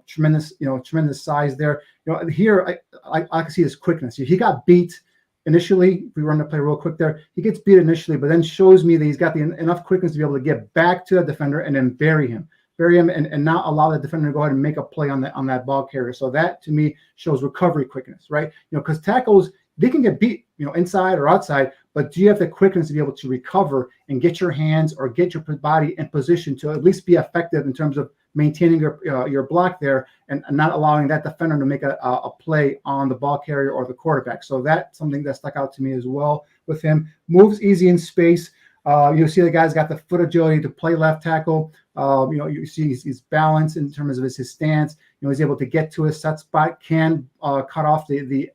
Tremendous size there. Here I can see his quickness. He got beat initially. If we run the play real quick there, he gets beat initially, but then shows me that he's got enough quickness to be able to get back to the defender and then bury him and not allow the defender to go ahead and make a play on that ball carrier. So that to me shows recovery quickness, right? Because tackles, they can get beat, inside or outside, but do you have the quickness to be able to recover and get your hands or get your body in position to at least be effective in terms of maintaining your block there and not allowing that defender to make a play on the ball carrier or the quarterback. So that's something that stuck out to me as well with him. Moves easy in space. You see the guy's got the foot agility to play left tackle. You see he's balanced in terms of his stance. He's able to get to his set spot, can cut off the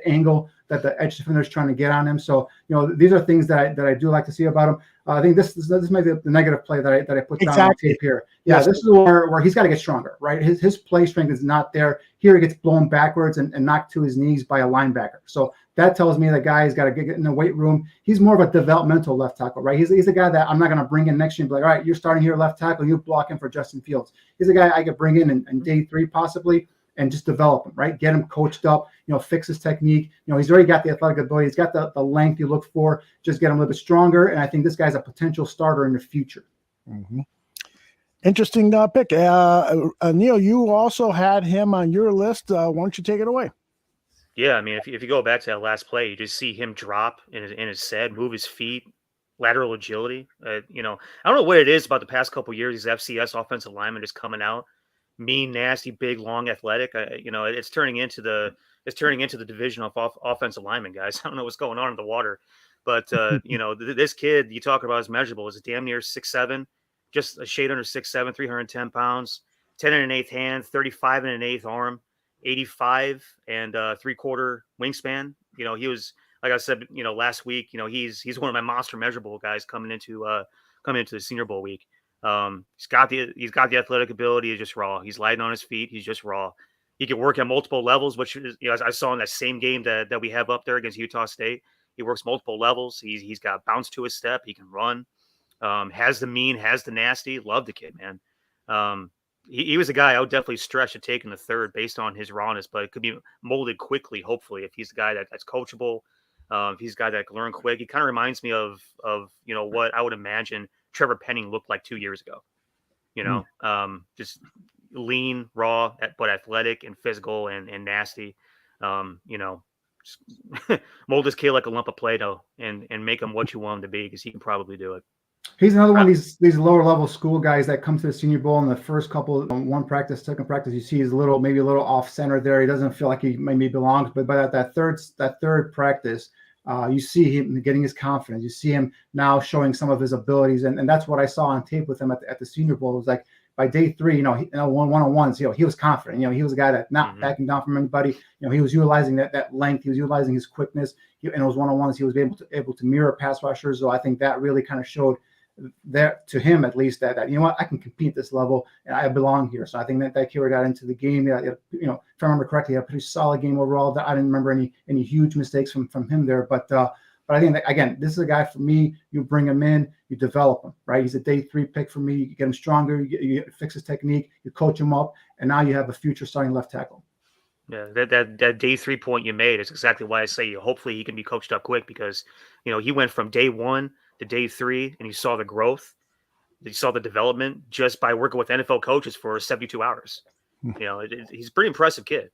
angle that the edge defender is trying to get on him. So these are things that I do like to see about him. I think this might be the negative play that I put down on tape here. Yeah, yes. This is where he's got to get stronger, right? His play strength is not there. Here he gets blown backwards and knocked to his knees by a linebacker. So that tells me the guy's got to get in the weight room. He's more of a developmental left tackle, right? He's a guy that I'm not going to bring in next year and be like, all right, you're starting here left tackle, you block him for Justin Fields. He's a guy I could bring in day 3 possibly and just develop him, right? Get him coached up, fix his technique. He's already got the athletic ability. He's got the length you look for. Just get him a little bit stronger. And I think this guy's a potential starter in the future. Mm-hmm. Interesting pick. Neil, you also had him on your list. Why don't you take it away? Yeah, I mean, if you go back to that last play, you just see him drop in his set, move his feet, lateral agility. I don't know what it is about the past couple of years. These FCS offensive linemen just coming out, mean, nasty, big, long, athletic. It's turning into the division of offensive linemen, guys. I don't know what's going on in the water, but this kid you talk about is measurable. Is damn near 6'7", just a shade under 6'7", 310 pounds, 10 1/8 hands, 35 1/8 arm, 85 and 3/4 wingspan. He was, like I said, last week. He's one of my monster measurable guys coming into the Senior Bowl week. He's got the athletic ability. He's just raw. He's light on his feet. He's just raw. He can work at multiple levels, which is, as I saw in that same game that we have up there against Utah State. He works multiple levels. He's got bounce to his step. He can run. Has the mean, has the nasty. Love the kid, man. He was a guy I would definitely stretch to take in the third based on his rawness, but it could be molded quickly, hopefully, if he's the guy that's coachable, if he's a guy that can learn quick. He kind of reminds me of what I would imagine Trevor Penning looked like 2 years ago. Just lean, raw, but athletic and physical and nasty. mold this kid like a lump of Play-Doh and make him what you want him to be, because he can probably do it. He's another one of these lower level school guys that come to the Senior Bowl in the first couple, one practice, second practice. You see he's maybe a little off center there. He doesn't feel like he maybe belongs. But by that third practice, you see him getting his confidence. You see him now showing some of his abilities, and that's what I saw on tape with him at the Senior Bowl. It was like by day 3, one-on-ones, he was confident. He was a guy that not backing down from anybody. He was utilizing that length. He was utilizing his quickness. In those one-on-ones, he was able to mirror pass rushers. So I think that really kind of showed there to him, at least, that I can compete at this level and I belong here. So I think that carried out into the game. If I remember correctly, a pretty solid game overall. I didn't remember any huge mistakes from him there. But I think that, again, this is a guy for me. You bring him in, you develop him, right? He's a day 3 pick for me. You get him stronger, you fix his technique, you coach him up, and now you have a future starting left tackle. Yeah, that day 3 point you made is exactly why I say hopefully he can be coached up quick, because he went from day 1 to day 3, and you saw the growth, you saw the development just by working with NFL coaches for 72 hours. He's a pretty impressive kid.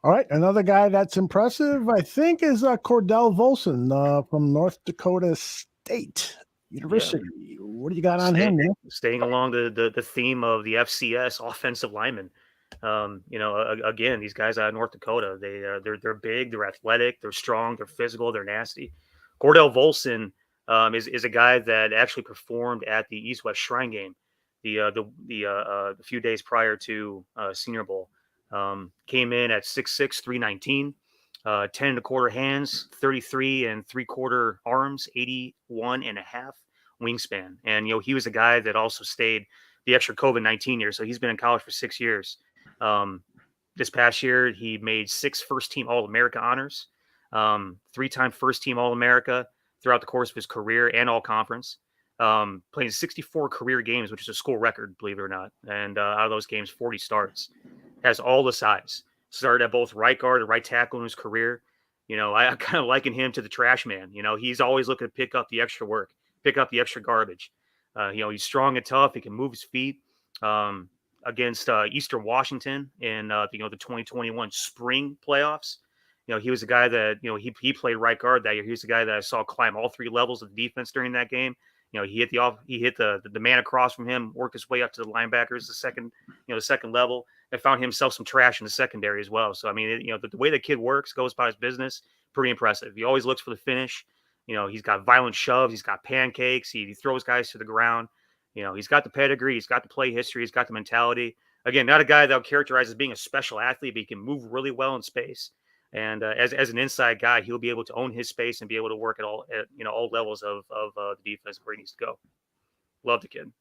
All right, another guy that's impressive, I think, is Cordell Volson from North Dakota State University. Yeah. What do you got on him, man? Staying along the theme of the FCS offensive linemen. Again, these guys out of North Dakota, they're big, they're athletic, they're strong, they're physical, they're nasty. Cordell Volson is a guy that actually performed at the East-West Shrine game the few days prior to Senior Bowl. Came in at 6'6", 319, 10 1/4 hands, 33 3/4 arms, 81 1/2 wingspan. And he was a guy that also stayed the extra COVID-19 years, so he's been in college for 6 years. This past year, he made 6 first-team All-America honors, 3-time first-team All-America throughout the course of his career and All-Conference. Playing 64 career games, which is a school record, believe it or not. And out of those games, 40 starts. Has all the size. Started at both right guard and right tackle in his career. I kind of liken him to the trash man. He's always looking to pick up the extra work, pick up the extra garbage. He's strong and tough. He can move his feet. Against Eastern Washington in the 2021 spring playoffs, he was a guy that he played right guard that year. He was the guy that I saw climb all 3 levels of the defense during that game. He hit the man across from him, worked his way up to the linebackers, the second level, and found himself some trash in the secondary as well. So the way the kid works, goes about his business, pretty impressive. He always looks for the finish. He's got violent shoves, he's got pancakes, he throws guys to the ground. He's got the pedigree, he's got the play history, he's got the mentality. Again, not a guy that I'll characterize as being a special athlete, but he can move really well in space. And as an inside guy, he'll be able to own his space and be able to work at all levels of the defense where he needs to go. Love the kid.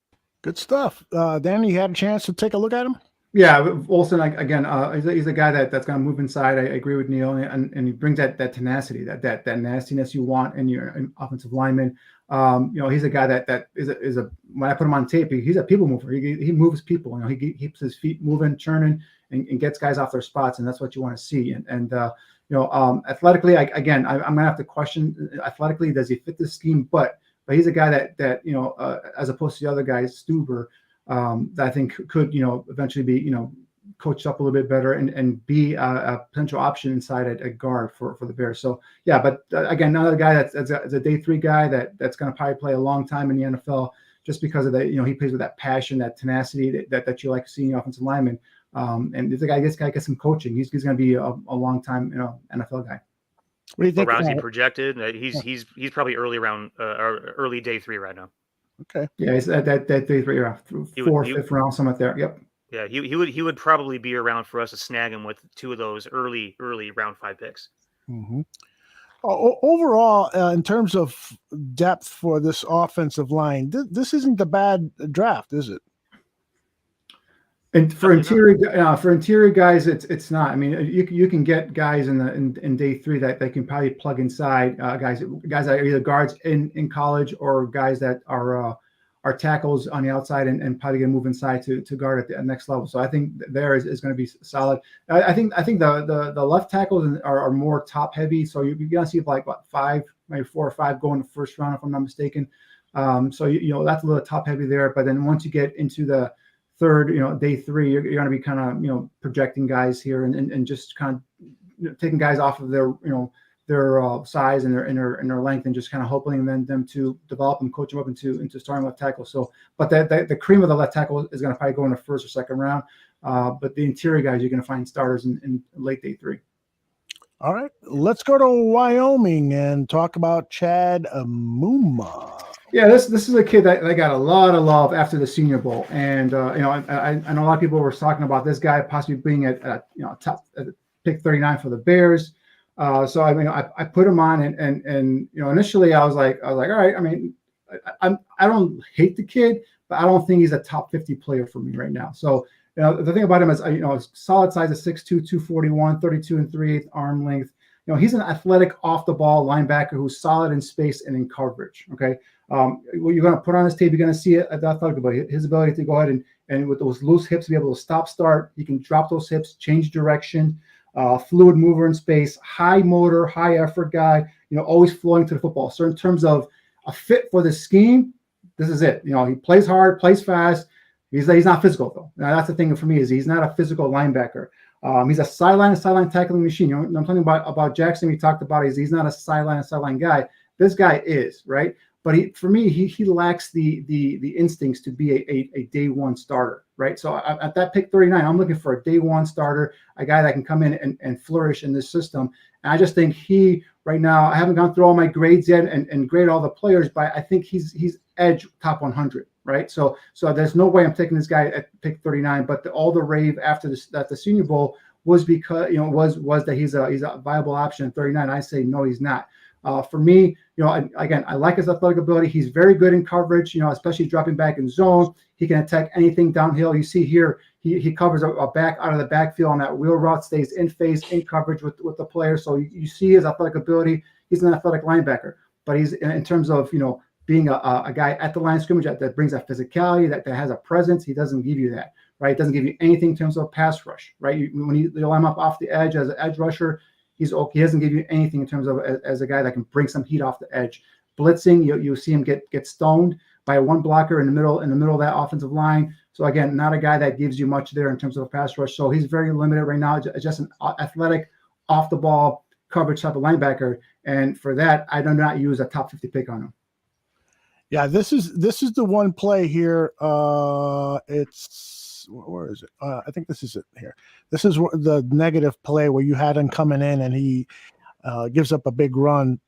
Good stuff. Danny, you had a chance to take a look at him? Yeah, Olsen, again, he's a guy that's going to move inside. I agree with Neil, and he brings that tenacity, that nastiness you want in your offensive lineman. He's a guy that is a when I put him on tape, he's a people mover. He moves people. He keeps his feet moving, churning, and gets guys off their spots, and that's what you want to see. And athletically, I'm gonna have to question athletically, does he fit this scheme? But he's a guy that as opposed to the other guys, Stuber, that I think could eventually be coached up a little bit better and be a potential option inside at guard for the Bears. So yeah, but again, another guy that's a day 3 guy that's going to probably play a long time in the NFL just because of that. He plays with that passion, that tenacity that you like seeing offensive lineman. And this guy gets some coaching. He's going to be a long time NFL guy. What do you think? Rounds he projected? He's probably early day 3 right now. Okay. Yeah, he's at that day 3, 4th, 5th round, somewhere there. Yep. Yeah, he would probably be around for us to snag him with 2 of those early round 5 picks. Mm-hmm. Overall, in terms of depth for this offensive line, this isn't a bad draft, is it? And for interior guys, it's not. I mean, you can get guys in day 3 that they can probably plug inside. Guys that are either guards in college or guys that are tackles on the outside and probably going to move inside to guard at the next level. So I think there is going to be solid. I think the left tackles are more top heavy. So you're going to see like 5, maybe 4 or 5 go in the first round if I'm not mistaken. So that's a little top heavy there. But then once you get into the third, day 3, you're going to be kind of projecting guys here and just kind of taking guys off of their their size and their length, and just kind of hoping them to develop and coach them up into starting left tackle. So, but the cream of the left tackle is going to probably go in the first or second round. But the interior guys, you're going to find starters in late day 3. All right, let's go to Wyoming and talk about Chad Muma. Yeah, this is a kid that got a lot of love after the Senior Bowl, and I know a lot of people were talking about this guy possibly being at top at pick 39 for the Bears. So I put him on, and initially I was like, all right. I mean, I don't hate the kid, but I don't think he's a top 50 player for me right now. So the thing about him is solid size of 6'2", 241, 32 3/8 arm length. He's an athletic off the ball linebacker who's solid in space and in coverage. Okay. What you're going to put on his tape, you're going to see it at the athletic ability, his ability to go ahead and with those loose hips, be able to stop, start. He can drop those hips, change direction, fluid mover in space, high motor, high effort guy, always flowing to the football. So in terms of a fit for the scheme, this is it. He plays hard, plays fast. He's not physical though. Now that's the thing for me is he's not a physical linebacker. He's a sideline tackling machine. I'm talking about Jackson. We talked about he's not a sideline guy. This guy is, right. But for me, he lacks the instincts to be a day one starter, right? So at that pick 39, I'm looking for a day one starter, a guy that can come in and flourish in this system. And I just think he right now, I haven't gone through all my grades yet and grade all the players, but I think he's edge top 100, right? So there's no way I'm taking this guy at pick 39. But all the rave after the Senior Bowl was because was that he's a viable option at 39. I say no, he's not. For me, I like his athletic ability. He's very good in coverage, especially dropping back in zone. He can attack anything downhill. You see here, he covers a back out of the backfield on that wheel route, stays in phase, in coverage with the player. So you see his athletic ability. He's an athletic linebacker, but he's in terms of, being a guy at the line of scrimmage that brings that physicality, that has a presence. He doesn't give you that, right? He doesn't give you anything in terms of pass rush, right? When you line up off the edge as an edge rusher, he's okay. He doesn't give you anything in terms of as a guy that can bring some heat off the edge. Blitzing, you see him get stoned by one blocker in the middle of that offensive line. So again, not a guy that gives you much there in terms of a pass rush. So he's very limited right now. Just an athletic, off the ball coverage type of linebacker. And for that, I do not use a top 50 pick on him. Yeah, this is the one play here. It's where is it? I think this is it here. This is the negative play where you had him coming in and he gives up a big run.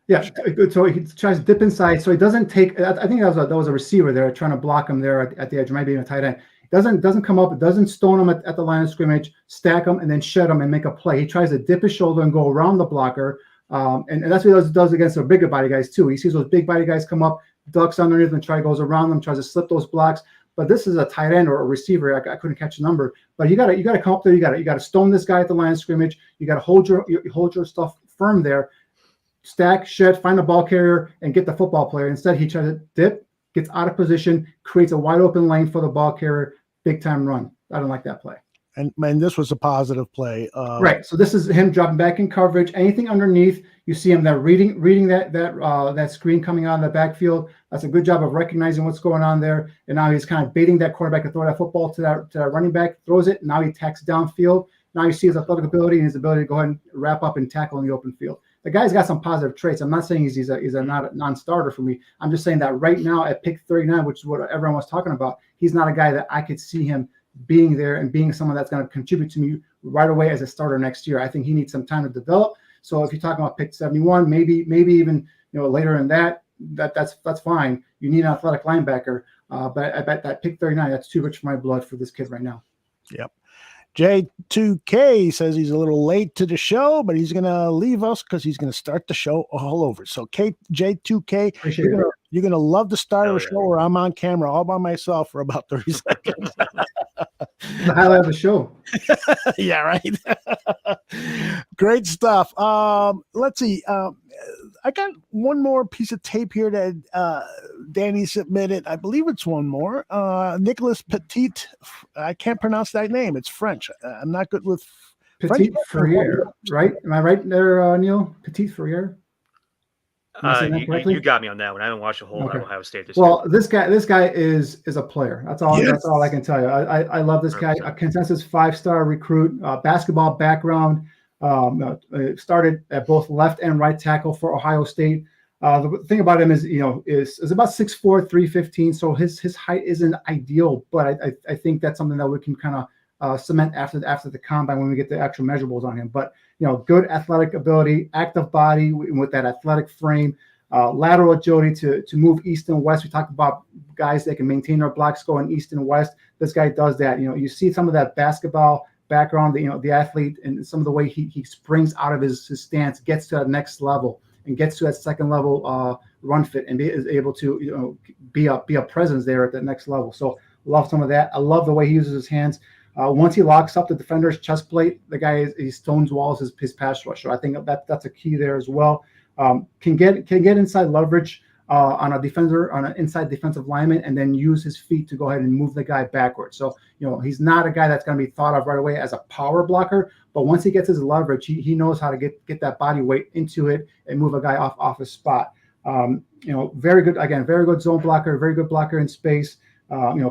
Yeah, so he tries to dip inside. So he doesn't take. I think that was a receiver there trying to block him there at the edge. Maybe even a tight end. Doesn't come up. It doesn't stone him at the line of scrimmage. Stack him and then shed him and make a play. He tries to dip his shoulder and go around the blocker. And that's what he does against the bigger body guys too. He sees those big body guys come up, ducks underneath and goes around them, tries to slip those blocks. But this is a tight end or a receiver. I couldn't catch the number. But you got to come up there. You got to stone this guy at the line of scrimmage. You got to hold your stuff firm there. Stack, shed, find the ball carrier, and get the football player. Instead, he tries to dip, gets out of position, creates a wide open lane for the ball carrier, big time run. I don't like that play. And this was a positive play. Right. So this is him dropping back in coverage. Anything underneath, you see him there reading that screen coming out of the backfield. That's a good job of recognizing what's going on there. And now he's kind of baiting that quarterback to throw that football to that running back, throws it. Now he attacks downfield. Now you see his athletic ability and his ability to go ahead and wrap up and tackle in the open field. The guy's got some positive traits. I'm not saying he's a non-starter for me. I'm just saying that right now at pick 39, which is what everyone was talking about, he's not a guy that I could see him being there and being someone that's going to contribute to me right away as a starter next year. I think he needs some time to develop. So if you're talking about pick 71, maybe even later in that's fine. You need an athletic linebacker, but I bet that pick 39, that's too rich for my blood for this kid right now. Yep. J2K says he's a little late to the show, but he's going to leave us because he's going to start the show all over. So J2K, you're going to love the start of the show where I'm on camera all by myself for about 30 seconds. The highlight of the show. Yeah, right. Great stuff. Let's see. I got one more piece of tape here that Danny submitted. I believe it's one more. Nicolas Petit. I can't pronounce that name. It's French. I'm not good with Petit Ferrier, right? Am I right there, Neil? Petit Ferrier. You got me on that one. I haven't watched a whole Ohio State this year. Well, this guy is a player. That's all. Yes. That's all I can tell you. I love this guy. A consensus 5-star recruit, basketball background. Started at both left and right tackle for Ohio State. The thing about him is, is about 6'4", 315. So his height isn't ideal, but I think that's something that we can kind of cement after the combine when we get the actual measurables on him. But good athletic ability, active body with that athletic frame, lateral agility to move east and west. We talked about guys that can maintain their blocks going east and west. This guy does that. You see some of that basketball background, the athlete, and some of the way he springs out of his stance, gets to that next level and gets to that second level run fit, and is able to be a presence there at the next level. So love some of that. I love the way he uses his hands. Once he locks up the defender's chest plate, the guy he stones walls his pass rush. So I think that's a key there as well. Can get inside leverage on a defender, on an inside defensive lineman, and then use his feet to go ahead and move the guy backwards. So he's not a guy that's going to be thought of right away as a power blocker, but once he gets his leverage, he knows how to get that body weight into it and move a guy off his spot. Very good zone blocker, very good blocker in space.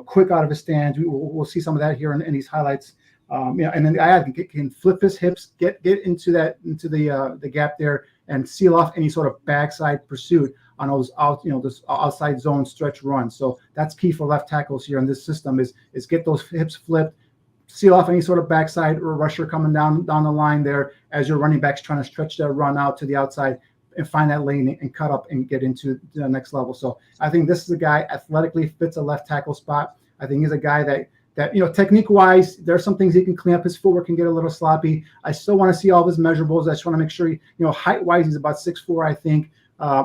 Quick out of his stance. We'll see some of that here in these highlights. And then the guy can flip his hips, get into the gap there, and seal off any sort of backside pursuit on those outside zone stretch runs. So that's key for left tackles here in this system is get those hips flipped, seal off any sort of backside or rusher coming down the line there as your running back's trying to stretch that run out to the outside and find that lane and cut up and get into the next level. So I think this is a guy athletically fits a left tackle spot. I think he's a guy that technique wise, there's some things he can clean up. His footwork can get a little sloppy. I still want to see all of his measurables. I just want to make sure height wise, he's about 6'4", I think.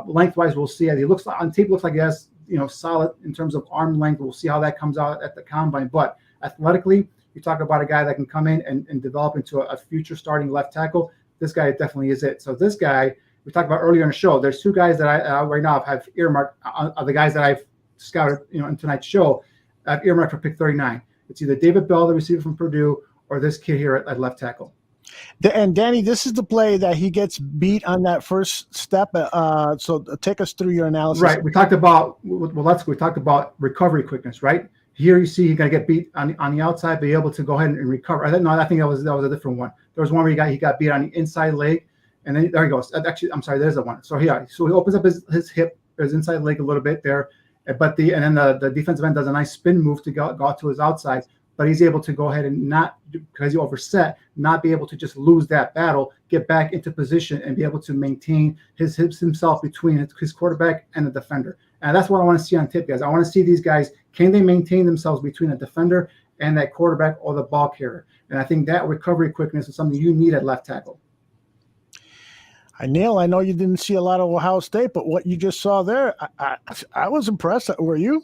Length wise, we'll see. He looks on tape, looks like he has, solid in terms of arm length. We'll see how that comes out at the combine. But athletically, you talk about a guy that can come in and develop into a future starting left tackle. This guy definitely is it. So this guy, we talked about earlier in the show, there's two guys that I right now have earmarked are the guys that I've scouted, in tonight's show. I've earmarked for pick 39. It's either David Bell, the receiver from Purdue, or this kid here at left tackle. And Danny, this is the play that he gets beat on that first step. So take us through your analysis. Right. We talked about recovery quickness, right? Here you see he's gonna get beat on the outside, be able to go ahead and recover. I think that was a different one. There was one where he got beat on the inside leg, and then there he goes. Actually, I'm sorry, there's the one. So he opens up his hip, his inside leg a little bit there, but then the defensive end does a nice spin move to go out to his outside. But he's able to go ahead and not, because he overset, not be able to just lose that battle, get back into position and be able to maintain his hips himself between his quarterback and the defender. And that's what I want to see on tape, guys. I want to see these guys, can they maintain themselves between a defender and that quarterback or the ball carrier? And I think that recovery quickness is something you need at left tackle. Niel, I know you didn't see a lot of Ohio State, but what you just saw there, I was impressed. Were you?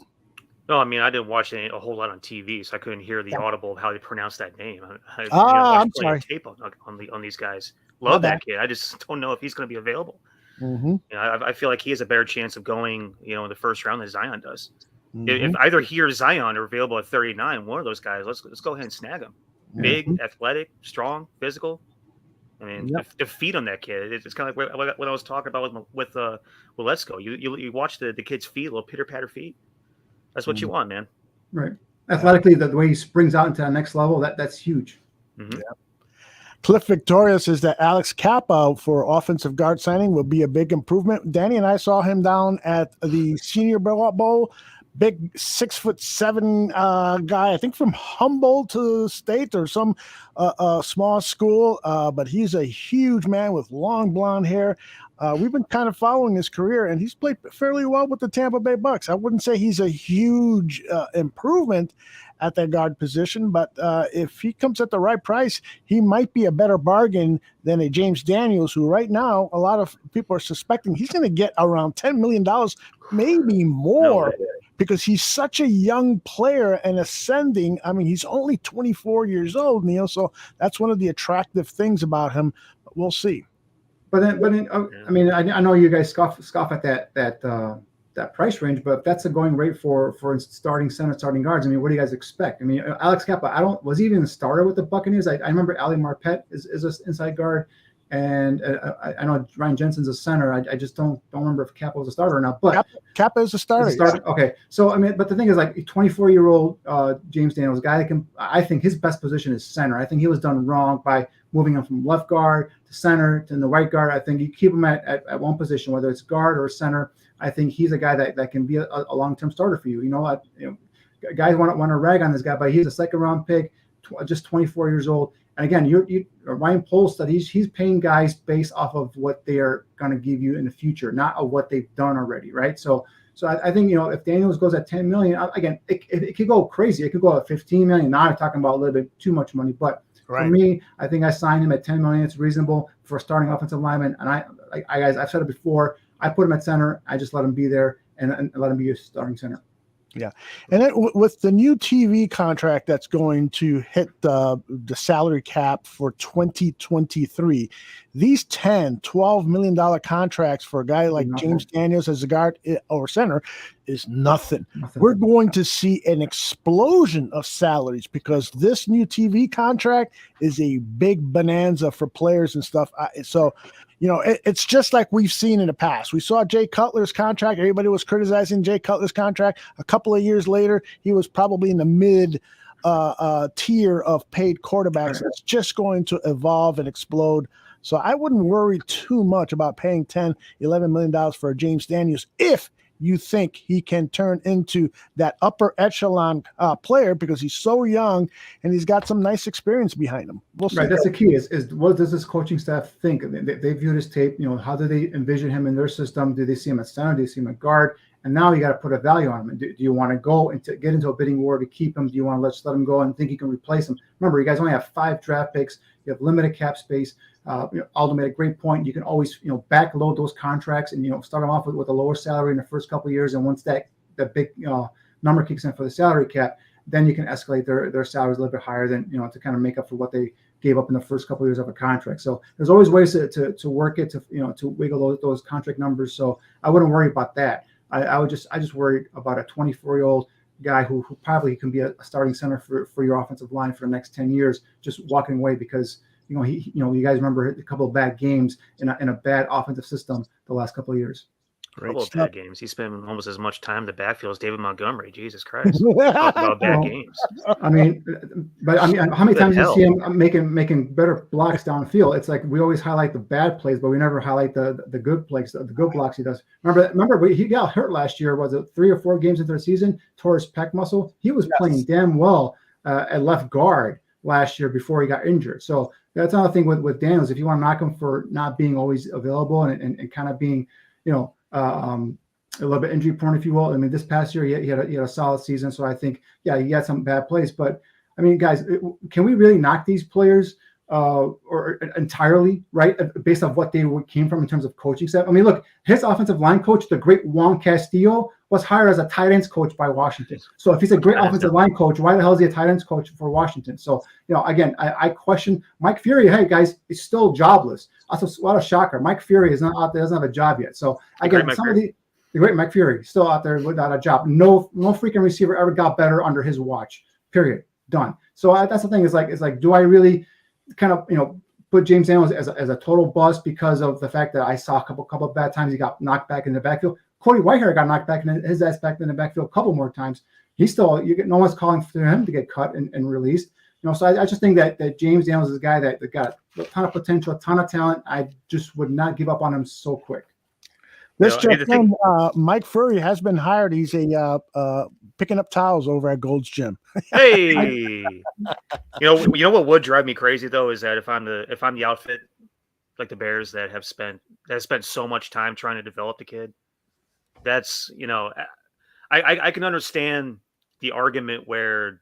No, I mean, I didn't watch a whole lot on TV, so I couldn't hear the audible of how they pronounce that name. I'm sorry. Tape on these guys. Love that kid. I just don't know if he's going to be available. Mm-hmm. I feel like he has a better chance of going, in the first round than Zion does. Mm-hmm. If either he or Zion are available at 39, one of those guys, let's go ahead and snag him. Mm-hmm. Big, athletic, strong, physical. I mean, to feed on that kid, it's kind of like what I was talking about with Let's Go. You watch the kid's feet, little pitter patter feet. That's what you want, man. Right. Athletically, the way he springs out into the next level, that's huge. Mm-hmm. Yeah. Cliff Victoria says that Alex Kappa for offensive guard signing will be a big improvement. Danny and I saw him down at the Senior Bowl. Big 6'7" guy, I think from Humboldt State or some small school, but he's a huge man with long blonde hair. We've been kind of following his career, and he's played fairly well with the Tampa Bay Bucks. I wouldn't say he's a huge improvement at that guard position, but if he comes at the right price, he might be a better bargain than a James Daniels, who right now a lot of people are suspecting he's going to get around $10 million, maybe more. Because he's such a young player and ascending. I mean, he's only 24 years old, Neil. So that's one of the attractive things about him. But we'll see. I mean, I know you guys scoff at that price range, but if that's a going rate for starting center, starting guards, I mean, what do you guys expect? I mean, Alex Kappa, was he even a starter with the Buccaneers? I remember Ali Marpet is an inside guard. And I know Ryan Jensen's a center. I just don't remember if Kappa was a starter or not. But Kappa is a starter. Okay. So, I mean, but the thing is, like, 24-year-old James Daniels, a guy that can, I think his best position is center. I think he was done wrong by moving him from left guard to center to the right guard. I think you keep him at one position, whether it's guard or center. I think he's a guy that can be a long-term starter for you. You know, guys want to rag on this guy, but he's a second-round pick, just 24 years old. And again, Ryan Poles said he's paying guys based off of what they are going to give you in the future, not of what they've done already, right? So I think, if Daniels goes at $10 million, again, it could go crazy. It could go at $15 million. Now I'm talking about a little bit too much money, but for me, I think I signed him at $10 million. It's reasonable for a starting offensive lineman. And guys, I've said it before. I put him at center. I just let him be there and let him be a starting center. Yeah. And then with the new TV contract that's going to hit the salary cap for 2023, these $10-12 million contracts for a guy like James Daniels as a guard or center is nothing. We're going to see an explosion of salaries because this new TV contract is a big bonanza for players and stuff. It's just like we've seen in the past. We saw Jay Cutler's contract. Everybody was criticizing Jay Cutler's contract. A couple of years later, he was probably in the mid tier of paid quarterbacks. It's just going to evolve and explode. So I wouldn't worry too much about paying $10-11 million for James Daniels if you think he can turn into that upper echelon player because he's so young and he's got some nice experience behind him. We'll see. Right, that's the key is what does this coaching staff think? I mean, they view this tape, how do they envision him in their system? Do they see him at center? Do they see him at guard? And now you got to put a value on him. Do you want to go and get into a bidding war to keep him? Do you want to just let him go and think you can replace him? Remember, you guys only have 5 draft picks. You have limited cap space. Aldo made a great point. You can always, backload those contracts and, start them off with a lower salary in the first couple of years. And once that big number kicks in for the salary cap, then you can escalate their salaries a little bit higher than, to kind of make up for what they gave up in the first couple of years of a contract. So there's always ways to work it, to wiggle those contract numbers. So I wouldn't worry about that. I just worry about a 24-year-old guy who probably can be a starting center for your offensive line for the next 10 years, just walking away because, you guys remember a couple of bad games in a bad offensive system the last couple of years. A couple of bad games. He spent almost as much time in the backfield as David Montgomery. Jesus Christ. Talk about bad games. I mean, how many times do you see him making better blocks downfield? It's like we always highlight the bad plays, but we never highlight the good plays, the good blocks he does. Remember he got hurt last year. Was it 3 or 4 games into the season? Tore his pec muscle. He was playing damn well at left guard last year before he got injured. So that's another thing with Daniels. If you want to knock him for not being always available and kind of being, a little bit injury prone, if you will. I mean, this past year he had a solid season. So I think, he had some bad plays. But I mean, guys, can we really knock these players or entirely, right, based on what they came from in terms of coaching staff? I mean, look, his offensive line coach, the great Juan Castillo, was hired as a tight ends coach by Washington. So if he's a great offensive line coach, why the hell is he a tight ends coach for Washington? So, again, I question Mike Fury. Hey, guys, he's still jobless. Also, what a shocker. Mike Fury is not out there, doesn't have a job yet. So, again, the great Mike Fury still out there without a job. No freaking receiver ever got better under his watch, period. Done. So that's the thing is like, do I really kind of, put James Daniels as a total bust because of the fact that I saw a couple of bad times he got knocked back in the backfield? Cody Whitehair got knocked back in his ass back in the backfield a couple more times. He's still, no one's calling for him to get cut and released. So I just think that James Daniels is a guy that got a ton of potential, a ton of talent. I just would not give up on him so quick. This Mike Fury has been hired. He's picking up towels over at Gold's Gym. Hey, you know what would drive me crazy though is that if I'm the outfit like the Bears that have spent so much time trying to develop the kid, that's I can understand the argument where,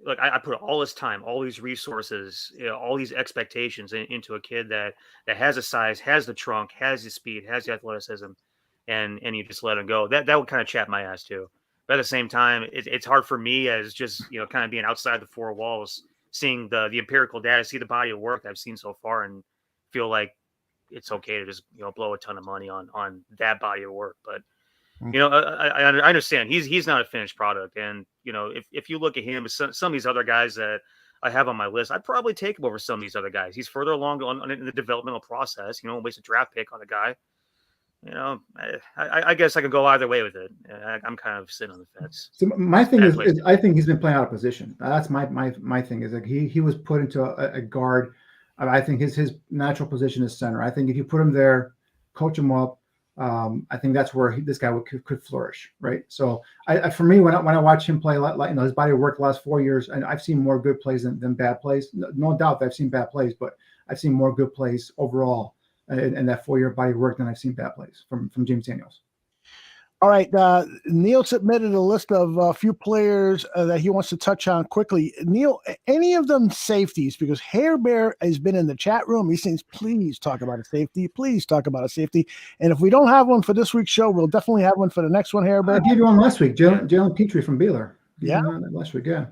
look, I put all this time, all these resources, all these expectations into a kid that has a size, has the trunk, has the speed, has the athleticism, and you just let him go. That would kind of chap my ass too. But at the same time, it's hard for me as just kind of being outside the 4 walls, seeing the empirical data, see the body of work that I've seen so far, and feel like it's okay to just blow a ton of money on that body of work. But I understand he's not a finished product, and if you look at him, some of these other guys that I have on my list, I'd probably take him over some of these other guys. He's further along in the developmental process. You know, waste a draft pick on a guy. You know, I guess I could go either way with it. I'm kind of sitting on the fence. So my thing is I think he's been playing out of position. That's my thing is like he was put into a guard. I think his natural position is center. I think if you put him there, coach him up, I think that's where this guy could flourish, right? So for me, when I watch him play, like you know, his body of work the last 4 years, and I've seen more good plays than bad plays. No doubt that I've seen bad plays, but I've seen more good plays overall in that 4 year body of work than I've seen bad plays from James Daniels. All right. Neil submitted a list of a few players that he wants to touch on quickly. Neil, any of them safeties? Because Hair Bear has been in the chat room. He says, please talk about a safety. Please talk about a safety. And if we don't have one for this week's show, we'll definitely have one for the next one, Hair Bear. I gave you one last week. Jalen Petrie from Baylor. Yeah. Last week, yeah.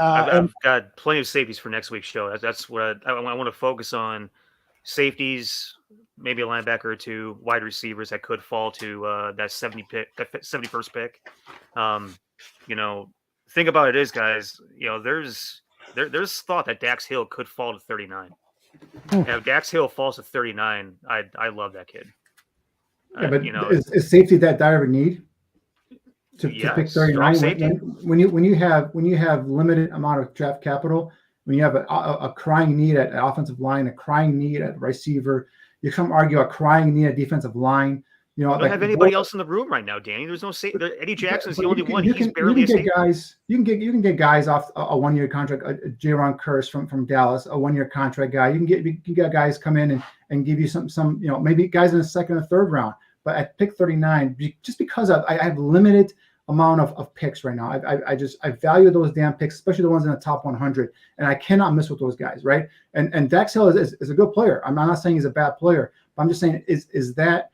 I've got plenty of safeties for next week's show. That's what I want to focus on. Safeties, maybe a linebacker or two, wide receivers that could fall to that 71st pick. You know, think about it is, guys. You know, there's thought that Dax Hill could fall to 39. And if Dax Hill falls to 39, I love that kid. Yeah, but you know, is safety that dire of a need to pick 39? When you have limited amount of draft capital, when you have a crying need at offensive line, a crying need at receiver, you come argue a crying need at defensive line. You know, I don't have anybody else in the room right now, Danny. There's no Eddie Jackson's the only one. He's barely a safety. You can get guys off a 1 year contract. Jaron Curse from Dallas, a 1 year contract guy. You can get guys come in and give you some you know, maybe guys in the second or third round. But at pick 39, just because I have limited amount of picks right now. I value those damn picks, especially the ones in the top 100, and I cannot miss with those guys, right? And Dax Hill is a good player. I'm not saying he's a bad player, but I'm just saying is that,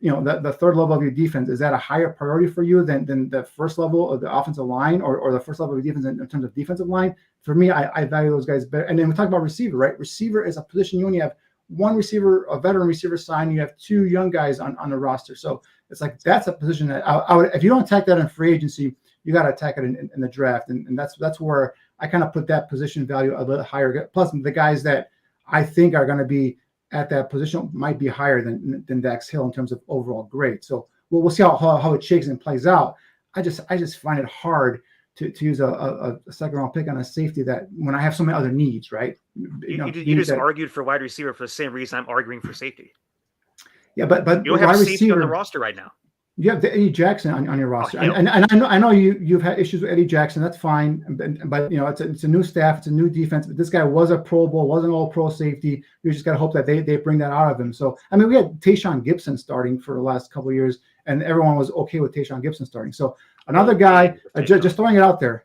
you know, the third level of your defense, is that a higher priority for you than the first level of the offensive line or the first level of defense in terms of defensive line? For me, I value those guys better. And then we talk about receiver, right? Receiver is a position you only have one receiver, a veteran receiver signed. You have two young guys on the roster. So it's like that's a position that I would, if you don't attack that in free agency, you got to attack it in the draft. And that's where I kind of put that position value a little higher. Plus, the guys that I think are going to be at that position might be higher than Dax Hill in terms of overall grade. So we'll see how it shakes and plays out. I just find it hard to use a second round pick on a safety that when I have so many other needs, right? You just argued for wide receiver for the same reason I'm arguing for safety. Yeah, but you don't have a safety on the roster right now. You have Eddie Jackson on your roster, and I know you've had issues with Eddie Jackson. That's fine, but you know it's a new staff, it's a new defense. But this guy was a Pro Bowl, wasn't all Pro safety. You just got to hope that they bring that out of him. So I mean, we had Tayshaun Gibson starting for the last couple of years, and everyone was okay with Tayshaun Gibson starting. So another guy, just throwing it out there,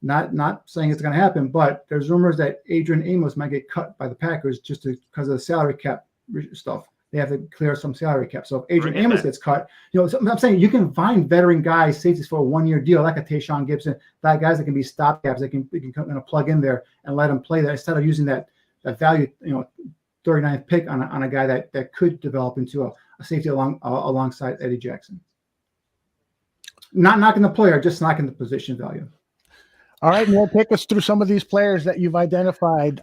not saying it's going to happen, but there's rumors that Adrian Amos might get cut by the Packers just because of the salary cap stuff. They have to clear some salary cap. So if Adrian Amos gets cut, you know, I'm saying you can find veteran guys, safeties for a 1 year deal, like a Tayshaun Gibson, that guys that can be stopgaps, they can plug in there and let them play that instead of using that value, you know, 39th pick on a guy that could develop into a safety alongside Eddie Jackson. Not knocking the player, just knocking the position value. All right, Neil, take us through some of these players that you've identified.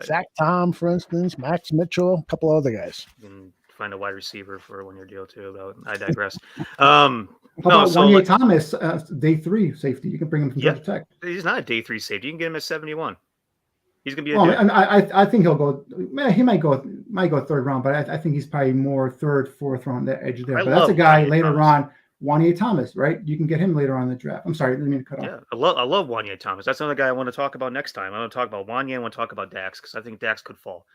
Zach Tom, for instance, Max Mitchell, a couple of other guys. You can find a wide receiver for a 1 year deal too. Though I digress. Thomas, day 3 safety. You can bring him from Georgia Tech. He's not a day 3 safety. You can get him at 71. He's gonna be. And I think he'll go. He might go third round, but I think he's probably more third, fourth round that edge there. But that's a guy later on. Wanye Thomas, right? You can get him later on in the draft. I'm sorry, I didn't mean to cut off. Yeah, I love Wanye Thomas. That's another guy I want to talk about next time. I want to talk about Wanye. I want to talk about Dax because I think Dax could fall.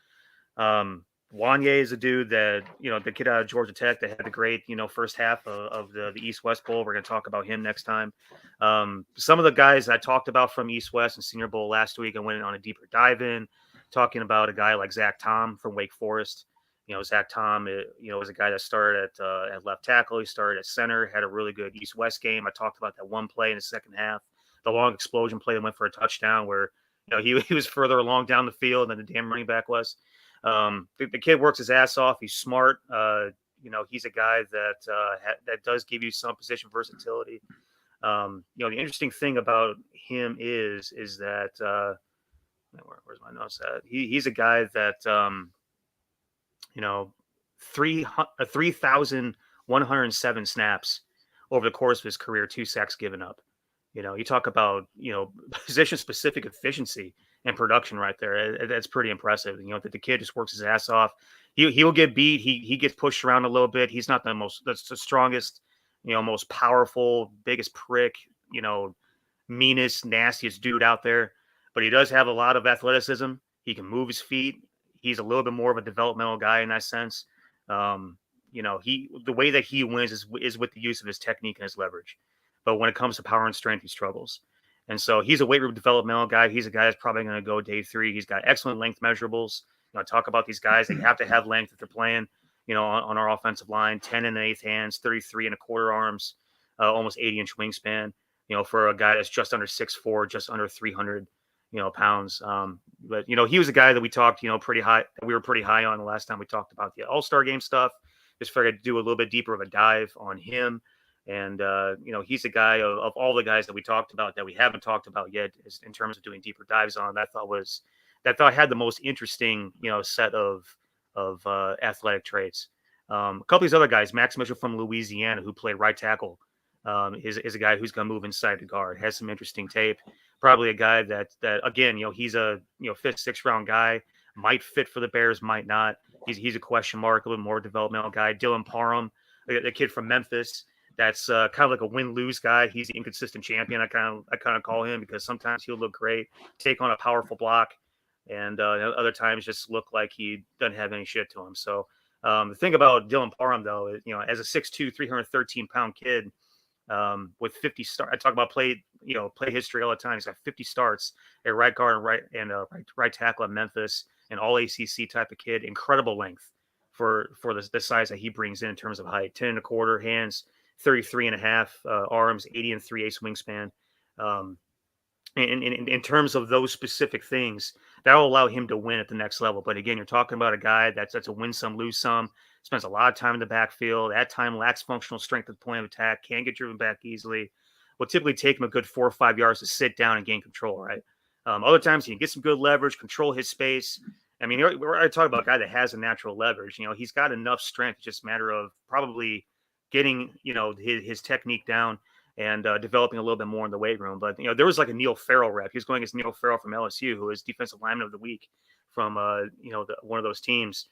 Wanye is a dude that, you know, the kid out of Georgia Tech that had the great, you know, first half of the East-West Bowl. We're going to talk about him next time. Some of the guys I talked about from East-West and Senior Bowl last week, I went on a deeper dive in, talking about a guy like Zach Tom from Wake Forest. You know, Zach Tom, you know, was a guy that started at left tackle. He started at center, had a really good East-West game. I talked about that one play in the second half, the long explosion play that went for a touchdown where, you know, he was further along down the field than the damn running back was. The kid works his ass off. He's smart. You know, he's a guy that does give you some position versatility. The interesting thing about him is that where's my notes at? He's a guy that 3,107 snaps over the course of his career, 2 sacks given up. You talk about position specific efficiency and production right there. That's pretty impressive. That the kid just works his ass off. He will get beat. He gets pushed around a little bit. He's not that's the strongest, most powerful, biggest prick, meanest, nastiest dude out there. But he does have a lot of athleticism. He can move his feet. He's a little bit more of a developmental guy in that sense. The way that he wins is with the use of his technique and his leverage. But when it comes to power and strength, he struggles. And so he's a weight room developmental guy. He's a guy that's probably going to go day 3. He's got excellent length measurables. Talk about these guys. They have to have length if they're playing, on our offensive line, 10 1/8 hands, 33 1/4 arms, almost 80-inch wingspan, for a guy that's just under 6'4", just under 300, pounds. But he was a guy that we talked, pretty high. We were pretty high on the last time we talked about the All-Star game stuff. Just figured to do a little bit deeper of a dive on him. And, he's a guy of all the guys that we talked about that we haven't talked about yet in terms of doing deeper dives on. That thought had the most interesting, set of athletic traits. A couple of these other guys, Max Mitchell from Louisiana, who played right tackle, is a guy who's going to move inside the guard, has some interesting tape. Probably a guy that again, he's a 5th, 6th round guy, might fit for the Bears, might not. He's a question mark, a little more developmental guy. Dylan Parham, the kid from Memphis. That's kind of like a win-lose guy. He's the inconsistent champion. I kind of call him because sometimes he'll look great, take on a powerful block, and other times just look like he doesn't have any shit to him. So the thing about Dylan Parham, though, is, as a 6'2", 313-pound kid with 50 starts, I talk about play history all the time. He's got 50 starts at right guard and right tackle at Memphis, an all ACC type of kid. Incredible length for the size that he brings in terms of height. 10 1/4 hands, 33 1/2 arms, 80 3/8 wingspan. In terms of those specific things, that will allow him to win at the next level. But again, you're talking about a guy that's a win some, lose some, spends a lot of time in the backfield, at time lacks functional strength at the point of attack, can't get driven back easily. Will typically take him a good 4 or 5 yards to sit down and gain control, right? Other times he can get some good leverage, control his space. I mean, we're talking about a guy that has a natural leverage. He's got enough strength. It's just a matter of probably getting, his technique down and developing a little bit more in the weight room. But, there was like a Neil Farrell rep. He was going against Neil Farrell from LSU, who is defensive lineman of the week from, one of those teams.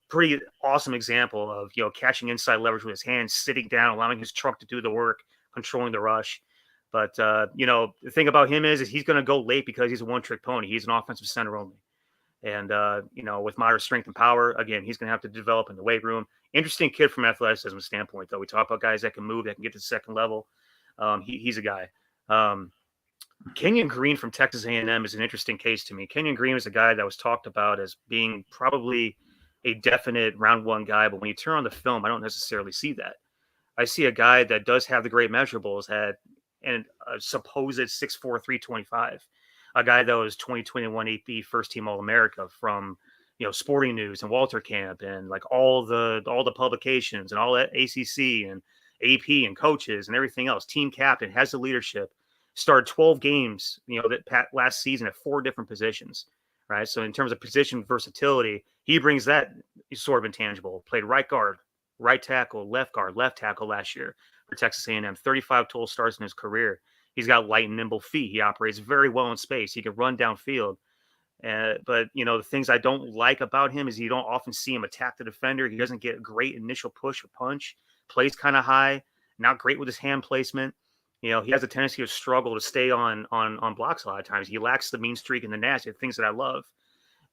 Pretty awesome example of, catching inside leverage with his hands, sitting down, allowing his truck to do the work, controlling the rush. But, the thing about him is he's going to go late because he's a one-trick pony. He's an offensive center only. And, with moderate strength and power, again, he's going to have to develop in the weight room. Interesting kid from athleticism standpoint, though. We talk about guys that can move, that can get to the second level. He's a guy. Kenyon Green from Texas A&M is an interesting case to me. Kenyon Green is a guy that was talked about as being probably a definite round 1 guy, but when you turn on the film, I don't necessarily see that. I see a guy that does have the great measurables, and a supposed 6'4", 325. A guy that was 2021 AP first team All-America from, Sporting News and Walter Camp and like all the publications and all that ACC and AP and coaches and everything else. Team captain, has the leadership, started 12 games, that last season at 4 different positions, right? So in terms of position versatility, he brings that sort of intangible. Played right guard, right tackle, left guard, left tackle last year for Texas A&M. 35 total starts in his career. He's got light and nimble feet. He operates very well in space. He can run downfield. But, the things I don't like about him is you don't often see him attack the defender. He doesn't get a great initial push or punch. Plays kind of high. Not great with his hand placement. He has a tendency to struggle to stay on blocks a lot of times. He lacks the mean streak and the nasty things that I love.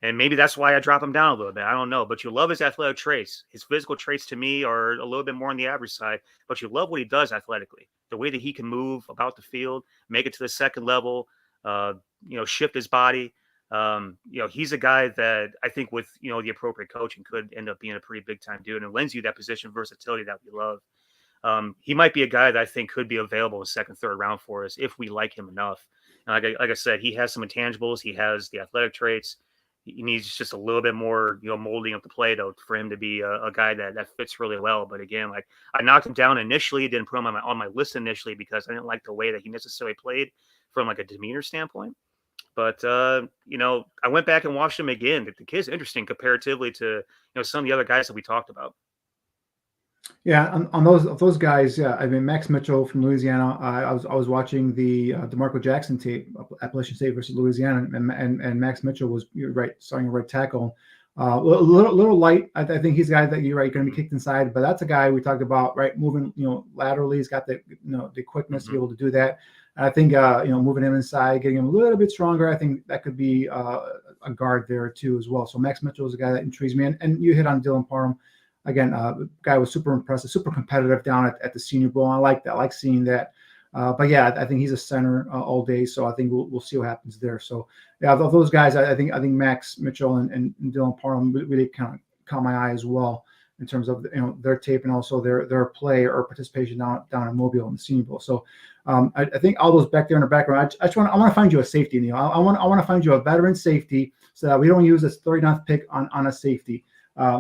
And maybe that's why I drop him down a little bit. I don't know. But you love his athletic traits. His physical traits to me are a little bit more on the average side. But you love what he does athletically. The way that he can move about the field, make it to the second level, shift his body. He's a guy that I think with, the appropriate coaching could end up being a pretty big time dude and lends you that position versatility that we love. He might be a guy that I think could be available in second, third round for us if we like him enough. And like I said, he has some intangibles. He has the athletic traits. he needs just a little bit more, molding of the play though for him to be a guy that fits really well. But again, like I knocked him down initially, didn't put him on my list initially because I didn't like the way that he necessarily played from like a demeanor standpoint. But I went back and watched him again. The kid's interesting comparatively to some of the other guys that we talked about. Yeah, on those guys, yeah. I mean, Max Mitchell from Louisiana. I was watching the DeMarco Jackson tape, Appalachian State versus Louisiana, and Max Mitchell was, you're right, starting right tackle. A little light. I think he's a guy that you're right, going to be kicked inside, but that's a guy we talked about, right? Moving, laterally, he's got the the quickness to be able to do that. And I think moving him inside, getting him a little bit stronger. I think that could be a guard there too as well. So Max Mitchell is a guy that intrigues me, and you hit on Dylan Parham. Again, the guy was super impressive, super competitive down at the Senior Bowl. I like that. I like seeing that. But yeah, I think he's a center all day. So I think we'll see what happens there. So yeah, of those guys, I think Max Mitchell and Dylan Parham really kind of caught my eye as well in terms of their tape and also their play or participation down in Mobile in the Senior Bowl. So I think all those back there in the background. I want to find you a safety, Neil. I want to find you a veteran safety so that we don't use this 39th pick on a safety.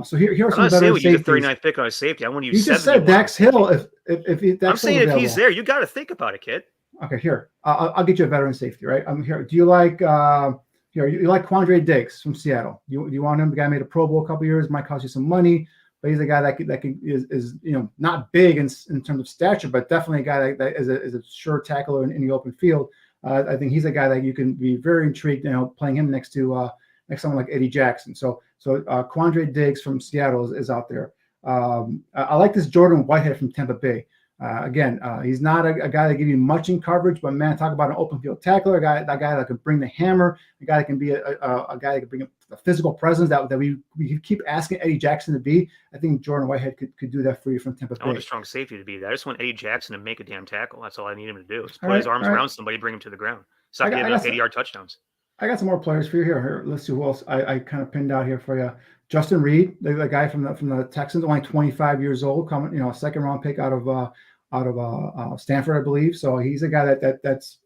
So here are some veteran safeties. Use a 39th pick on a safety. I want to use. You just said Dax Hill. If I'm saying if he's there, you got to think about it, kid. Okay, here I'll get you a veteran safety. Right, I'm here. Do you like you like Quandre Diggs from Seattle? You want him? The guy made a Pro Bowl a couple years. Might cost you some money, but he's a guy that is not big in terms of stature, but definitely a guy that is a sure tackler in the open field. I think he's a guy that you can be very intrigued. Playing him next to someone like Eddie Jackson. So Quandre Diggs from Seattle is out there. I like this Jordan Whitehead from Tampa Bay. Again, he's not a guy that give you much in coverage, but man, talk about an open field tackler, that guy that can bring the hammer, a guy that can be a guy that can bring a physical presence that we keep asking Eddie Jackson to be. I think Jordan Whitehead could do that for you from Tampa Bay. I want a strong safety to be that. I just want Eddie Jackson to make a damn tackle. That's all I need him to do. Just put his arms around somebody, bring him to the ground. Stop giving up 80-yard touchdowns. I got some more players for you here. Let's see who else I kind of pinned out here for you. Justin Reed, the guy from the Texans, only 25 years old, coming, a second round pick out of Stanford, I believe. So he's a guy that's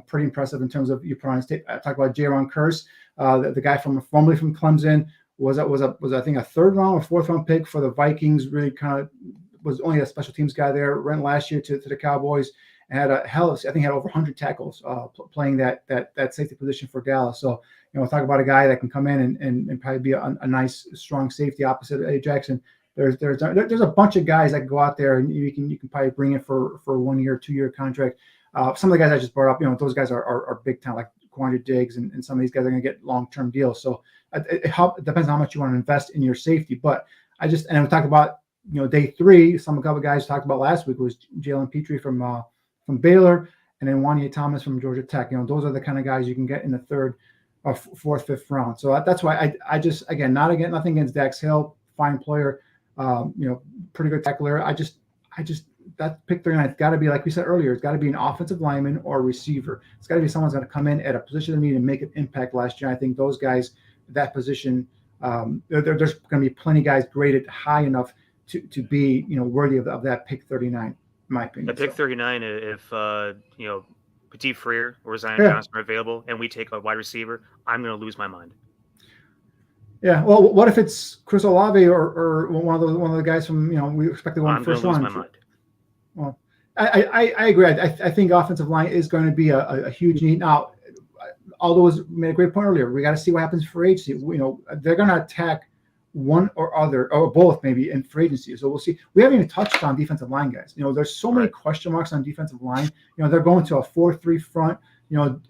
pretty impressive in terms of you put on his tape. I talk about Jaron Kearse, the guy formerly from Clemson, was I think a third round or fourth round pick for the Vikings. Really kind of was only a special teams guy there. Went last year to the Cowboys. And had I think had over 100 tackles playing that safety position for Dallas. So talk about a guy that can come in and probably be a nice strong safety opposite of Eddie Jackson. There's a bunch of guys that can go out there and you can probably bring in for 1 year, 2 year contract. Some of the guys I just brought up, those guys are big time, like Quandre Diggs, and some of these guys are going to get long-term deals. So it depends on how much you want to invest in your safety. But and we talked about day three. A couple of guys talked about last week was Jalen Petrie from Baylor, and then Wanya Thomas from Georgia Tech. Those are the kind of guys you can get in the third, or fourth, fifth round. So that's why I just, again, nothing against Dax Hill, fine player, pretty good tackler. I just that pick 39, it's got to be, like we said earlier, it's got to be an offensive lineman or receiver. It's got to be someone's going to come in at a position of need and make an impact last year. I think those guys, that position, there's going to be plenty of guys graded high enough to be, worthy of that pick 39. My opinion. At pick 39, if Petit Frere or Zion Johnson are available, and we take a wide receiver, I'm going to lose my mind. Yeah. Well, what if it's Chris Olave or one of the guys from we expect to go in the first one? I'm going to lose my mind. Well, I agree. I think offensive line is going to be a huge need. Now, Aldo made a great point earlier. We got to see what happens for agency. They're going to attack one or other or both maybe in free agency. So we'll see. We haven't even touched on defensive line guys. There's so many question marks on defensive line. They're going to a 4-3 front.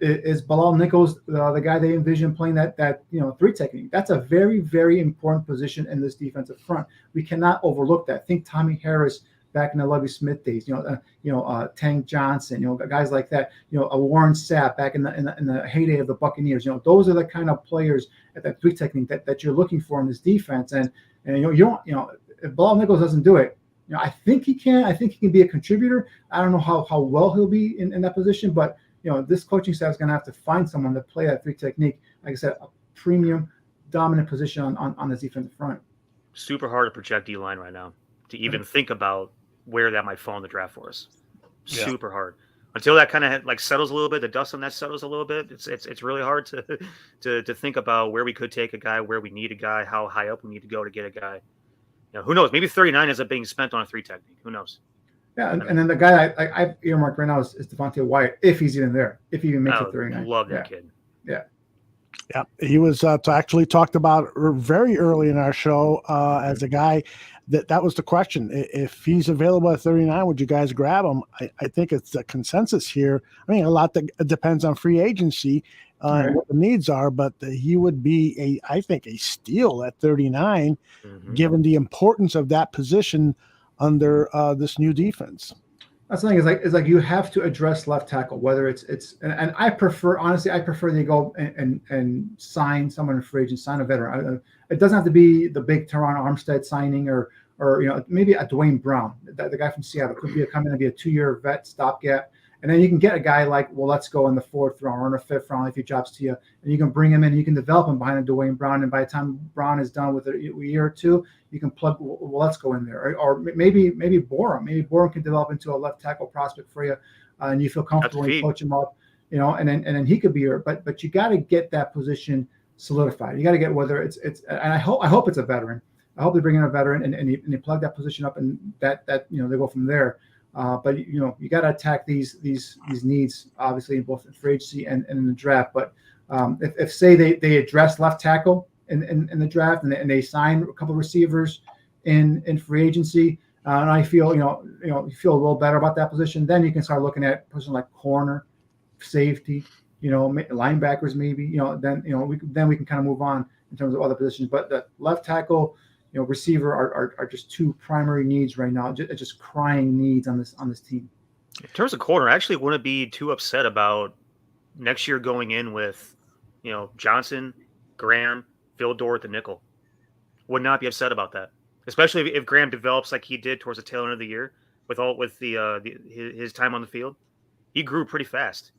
Is Bilal Nichols the guy they envision playing that 3 technique? That's a very, very important position in this defensive front. We cannot overlook that. Think Tommy Harris back in the Lovie Smith days, Tank Johnson, guys like that, a Warren Sapp back in the heyday of the Buccaneers. Those are the kind of players at that 3 technique that you're looking for in this defense. And if Bilal Nichols doesn't do it, I think he can. I think he can be a contributor. I don't know how well he'll be in that position, but this coaching staff is going to have to find someone to play that 3 technique. Like I said, a premium, dominant position on the defensive front. Super hard to project D line right now to even think about where that might fall in the draft for us. Super hard. until that kind of like settles a little bit, the dust on that settles a little bit, it's really hard to think about where we could take a guy, where we need a guy, how high up we need to go to get a guy. Who knows? Maybe 39 ends up being spent on a 3 technique. Who knows? Yeah, and then the guy I've earmarked right now is Devontae Wyatt, if he's even there, if he even makes it 39. Love that kid. Yeah. Yeah, he was actually talked about very early in our show as a guy that was the question. If he's available at 39, would you guys grab him? I think it's a consensus here. I mean, a lot that depends on free agency and what the needs are, but he would be I think a steal at 39, given the importance of that position under this new defense. That's the thing is like you have to address left tackle, whether it's and I prefer they go and sign someone in free agent, sign a veteran. It doesn't have to be the big Teron Armstead signing or maybe a Dwayne Brown, the guy from Seattle could be come in and be a 2-year vet stopgap. And then you can get a guy like, well, let's go in the 4th round or in the 5th round if he drops to you, and you can bring him in and you can develop him behind a Dwayne Brown. And by the time Brown is done with a year or two, you can plug, well, let's go in there. Or maybe Borum. Maybe Borum can develop into a left tackle prospect for you, and you feel comfortable when you coach him up, and then he could be your, but you got to get that position solidified. You got to get whether it's and I hope it's a veteran. I hope they bring in a veteran and you plug that position up, and that they go from there. But you got to attack these needs, obviously, in both free agency and in the draft. But if say they address left tackle in the draft and they sign a couple of receivers in free agency, and I feel you feel a little better about that position, then you can start looking at positions like corner, safety, linebackers maybe. Then we can kind of move on in terms of other positions. But the left tackle, receiver are just 2 primary needs right now, just crying needs on this team. In terms of corner, I actually wouldn't be too upset about next year going in with, Johnson, Graham, Phil Dort, the nickel. Would not be upset about that, especially if Graham develops like he did towards the tail end of the year with his time on the field. He grew pretty fast,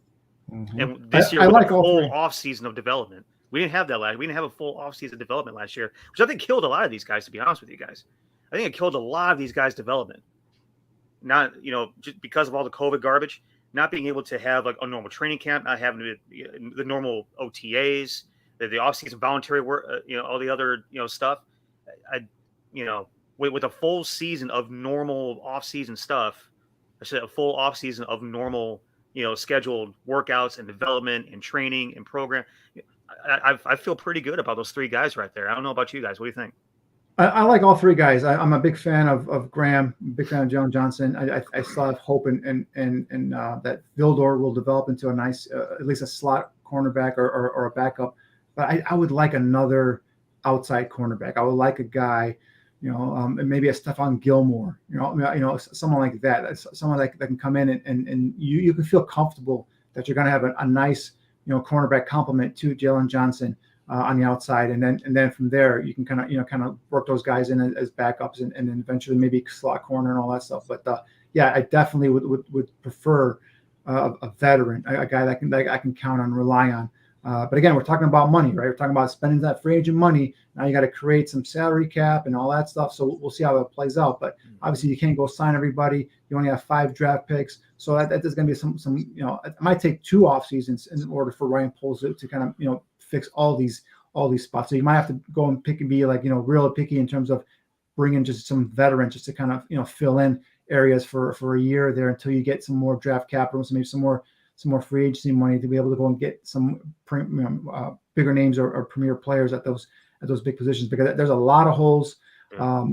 and this year with a full off season of development. We didn't have that last. We didn't have a full offseason development last year, which I think killed a lot of these guys. To be honest with you guys, I think it killed a lot of these guys' development. Not just because of all the COVID garbage, not being able to have like a normal training camp, not having the normal OTAs, the offseason voluntary work, all the other stuff. With a full season of normal offseason stuff, I said a full offseason of normal scheduled workouts and development and training and program. I feel pretty good about those 3 guys right there. I don't know about you guys. What do you think? I like all 3 guys. I'm a big fan of Graham, big fan of John Johnson. I still have hope in that Vildor will develop into a nice, at least a slot cornerback or a backup. But I would like another outside cornerback. I would like a guy, maybe a Stephon Gilmore, someone like that. Someone that can come in and you can feel comfortable that you're going to have a nice, cornerback complement to Jalen Johnson on the outside, and then from there you can kind of work those guys in as backups, and then eventually maybe slot corner and all that stuff. But I definitely would prefer a veteran, a guy that I can count on, rely on. But again, we're talking about money, right? We're talking about spending that free agent money. Now you got to create some salary cap and all that stuff. So we'll see how it plays out. But obviously you can't go sign everybody. You only have 5 draft picks. So there's going to be some it might take 2 off seasons in order for Ryan Poles to kind of, fix all these spots. So you might have to go and be like, real picky in terms of bringing just some veterans just to kind of, fill in areas for a year there until you get some more draft capital, so maybe some more free agency money to be able to go and get some bigger names or premier players at those big positions, because there's a lot of holes,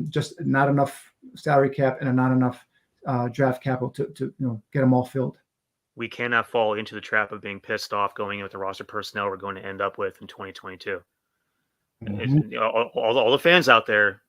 just not enough salary cap and not enough draft capital to get them all filled. We cannot fall into the trap of being pissed off going in with the roster personnel we're going to end up with in 2022. All the fans out there,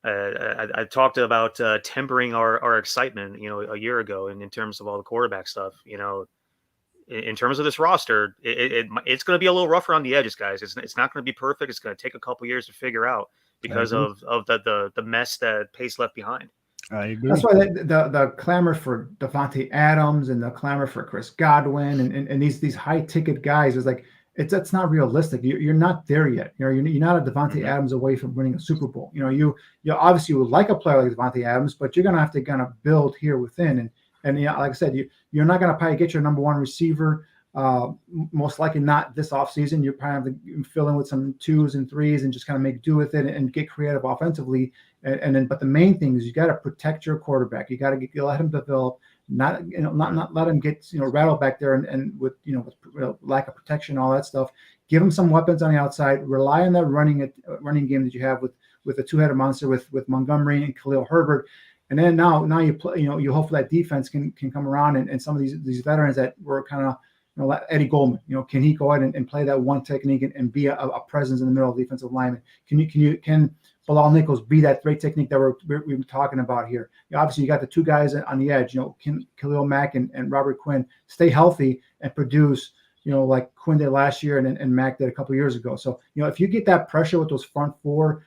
I talked about tempering our excitement, a year ago, and in terms of all the quarterback stuff, in terms of this roster, it's going to be a little rough around the edges, guys. It's not going to be perfect. It's going to take a couple years to figure out because of the mess that Pace left behind. I agree. That's why the clamor for Devontae Adams and the clamor for Chris Godwin and these high ticket guys is like, that's not realistic. You're not there yet. You're not a Devontae Adams away from winning a Super Bowl. You obviously would like a player like Devontae Adams, but you're going to have to kind of build here within. And like I said, you're not going to probably get your number one receiver. Most likely not this offseason. You probably have to fill in with some 2s and 3s and just kind of make do with it and get creative offensively. But the main thing is you got to protect your quarterback. You got to let him develop, not let him get rattled back there and with lack of protection, all that stuff. Give him some weapons on the outside. Rely on that running game that you have with a two-headed monster with Montgomery and Khalil Herbert. And then now you play, you hope that defense can come around and some of these veterans that were kind of, like Eddie Goldman, can he go ahead and play that one technique and be a presence in the middle of the defensive lineman? Can Bilal Nichols be that great technique that we've been talking about here? Obviously, you got the two guys on the edge. Can Khalil Mack and Robert Quinn stay healthy and produce? Like Quinn did last year and Mack did a couple of years ago. So if you get that pressure with those front four,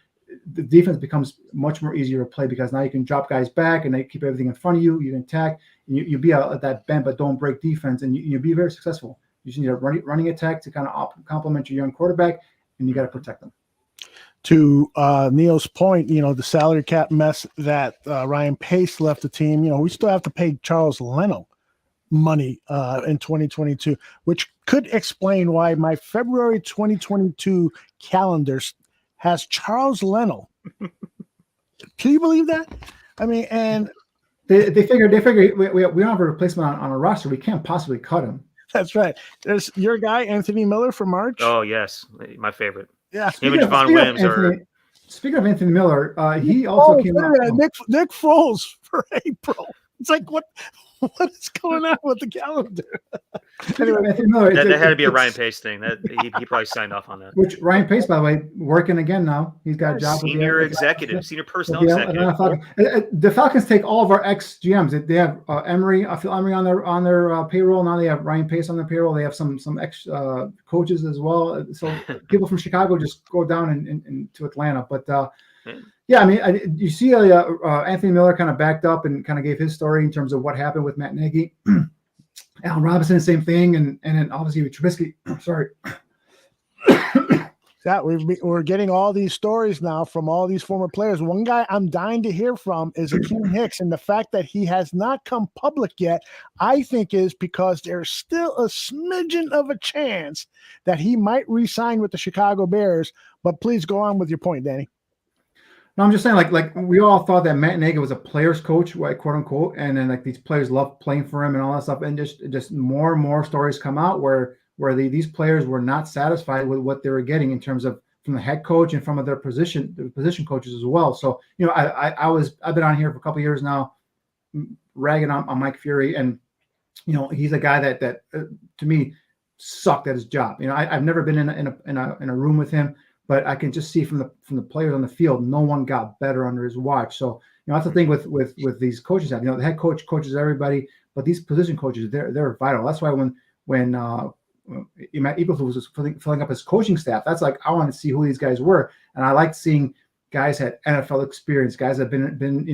the defense becomes much more easier to play because now you can drop guys back and they keep everything in front of you. You can attack. And you be that bend but don't break defense, and you be very successful. You just need a running attack to kind of complement your young quarterback, and you got to protect them. To Neil's point, the salary cap mess that Ryan Pace left the team. We still have to pay Charles Leno money in 2022, which could explain why my February 2022 calendar has Charles Leno. Can you believe that? I mean, and they figured we don't have a replacement on a roster. We can't possibly cut him. That's right. There's your guy, Anthony Miller for March. Oh, yes. My favorite. Yeah. Him and Javon Williams are. Speaking of Anthony Miller, he also came out. Nick Foles for April. It's like, what is going on with the calendar? Anyway, Anthony Miller, that had to be a Ryan Pace thing. That he probably signed off on that. Which Ryan Pace, by the way, working again now. He's got a job. Senior personnel executive. The Falcons take all of our ex-GMs. They have Phil Emery on their payroll. Now they have Ryan Pace on their payroll. They have some ex coaches as well. So people from Chicago just go down and to Atlanta. But yeah, I mean, you see Anthony Miller kind of backed up and kind of gave his story in terms of what happened with Matt Nagy. Allen Robinson, same thing, and then obviously with Trubisky. Sorry. We're getting all these stories now from all these former players. One guy I'm dying to hear from is Akeem Hicks, and the fact that he has not come public yet, I think, is because there's still a smidgen of a chance that he might re-sign with the Chicago Bears. But please go on with your point, Danny. No, I'm just saying, like we all thought that Matt Nagy was a player's coach, right, quote unquote, and then like these players love playing for him and all that stuff, and just more and more stories come out where these players were not satisfied with what they were getting in terms of from the head coach and from their position coaches as well. So I've been on here for a couple of years now, ragging on Mike Fury, and he's a guy that to me sucked at his job. I've never been in a room with him. But I can just see from the players on the field, no one got better under his watch. So that's the thing with these coaches. The head coach coaches everybody, but these position coaches, they're vital. That's why when Matt Eberflus was filling up his coaching staff, that's like I want to see who these guys were, and I liked seeing guys had NFL experience, guys that have been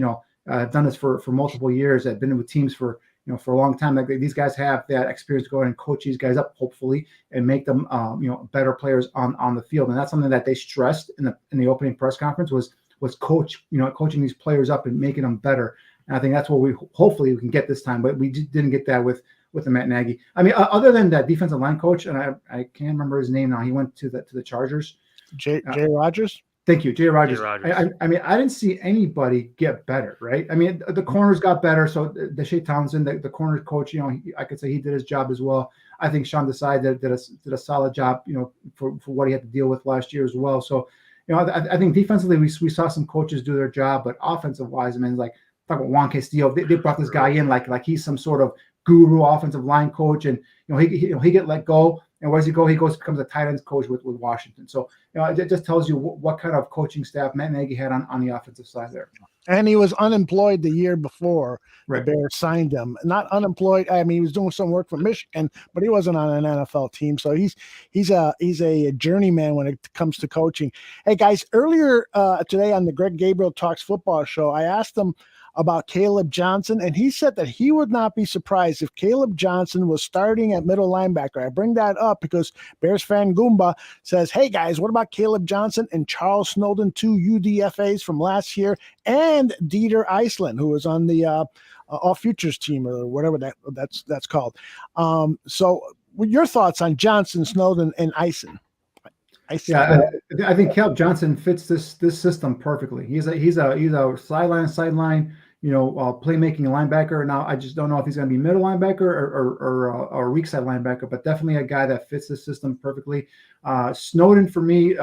done this for multiple years, that have been with teams for a long time. Like these guys have that experience to go and coach these guys up, hopefully, and make them, better players on the field. And that's something that they stressed in the opening press conference was coaching these players up and making them better. And I think that's what we can get this time. But we didn't get that with the Matt Nagy. I mean, other than that defensive line coach, and I can't remember his name now. He went to the Chargers. Jay Rodgers. Thank you, Jay Rodgers. I mean, I didn't see anybody get better, right? I mean, the corners got better. So Deshae Townsend, the corner coach, I could say he did his job as well. I think Sean Desai did a solid job, for what he had to deal with last year as well. So, I think defensively we saw some coaches do their job, but offensive wise, I mean, like talk about Juan Castillo, they brought this guy in like he's some sort of guru offensive line coach, and he get let go. And where does he go? He becomes a tight ends coach with Washington. So, it just tells you what kind of coaching staff Matt Nagy had on the offensive side there. And he was unemployed the year before the Bears signed him. Not unemployed. I mean, he was doing some work for Michigan, but he wasn't on an NFL team. So he's a journeyman when it comes to coaching. Hey guys, earlier today on the Greg Gabriel Talks Football show, I asked him about Caleb Johnson, and he said that he would not be surprised if Caleb Johnson was starting at middle linebacker. I bring that up because Bears fan Goomba says, hey guys, what about Caleb Johnson and Charles Snowden, two UDFAs from last year, and Dieter Iceland, who was on the all futures team or whatever that's called. So your thoughts on Johnson, Snowden, and Eisen? Yeah, I think Caleb Johnson fits this system perfectly. He's a sideline, playmaking linebacker. Now I just don't know if he's going to be middle linebacker or a weak side linebacker, but definitely a guy that fits the system perfectly. Snowden for me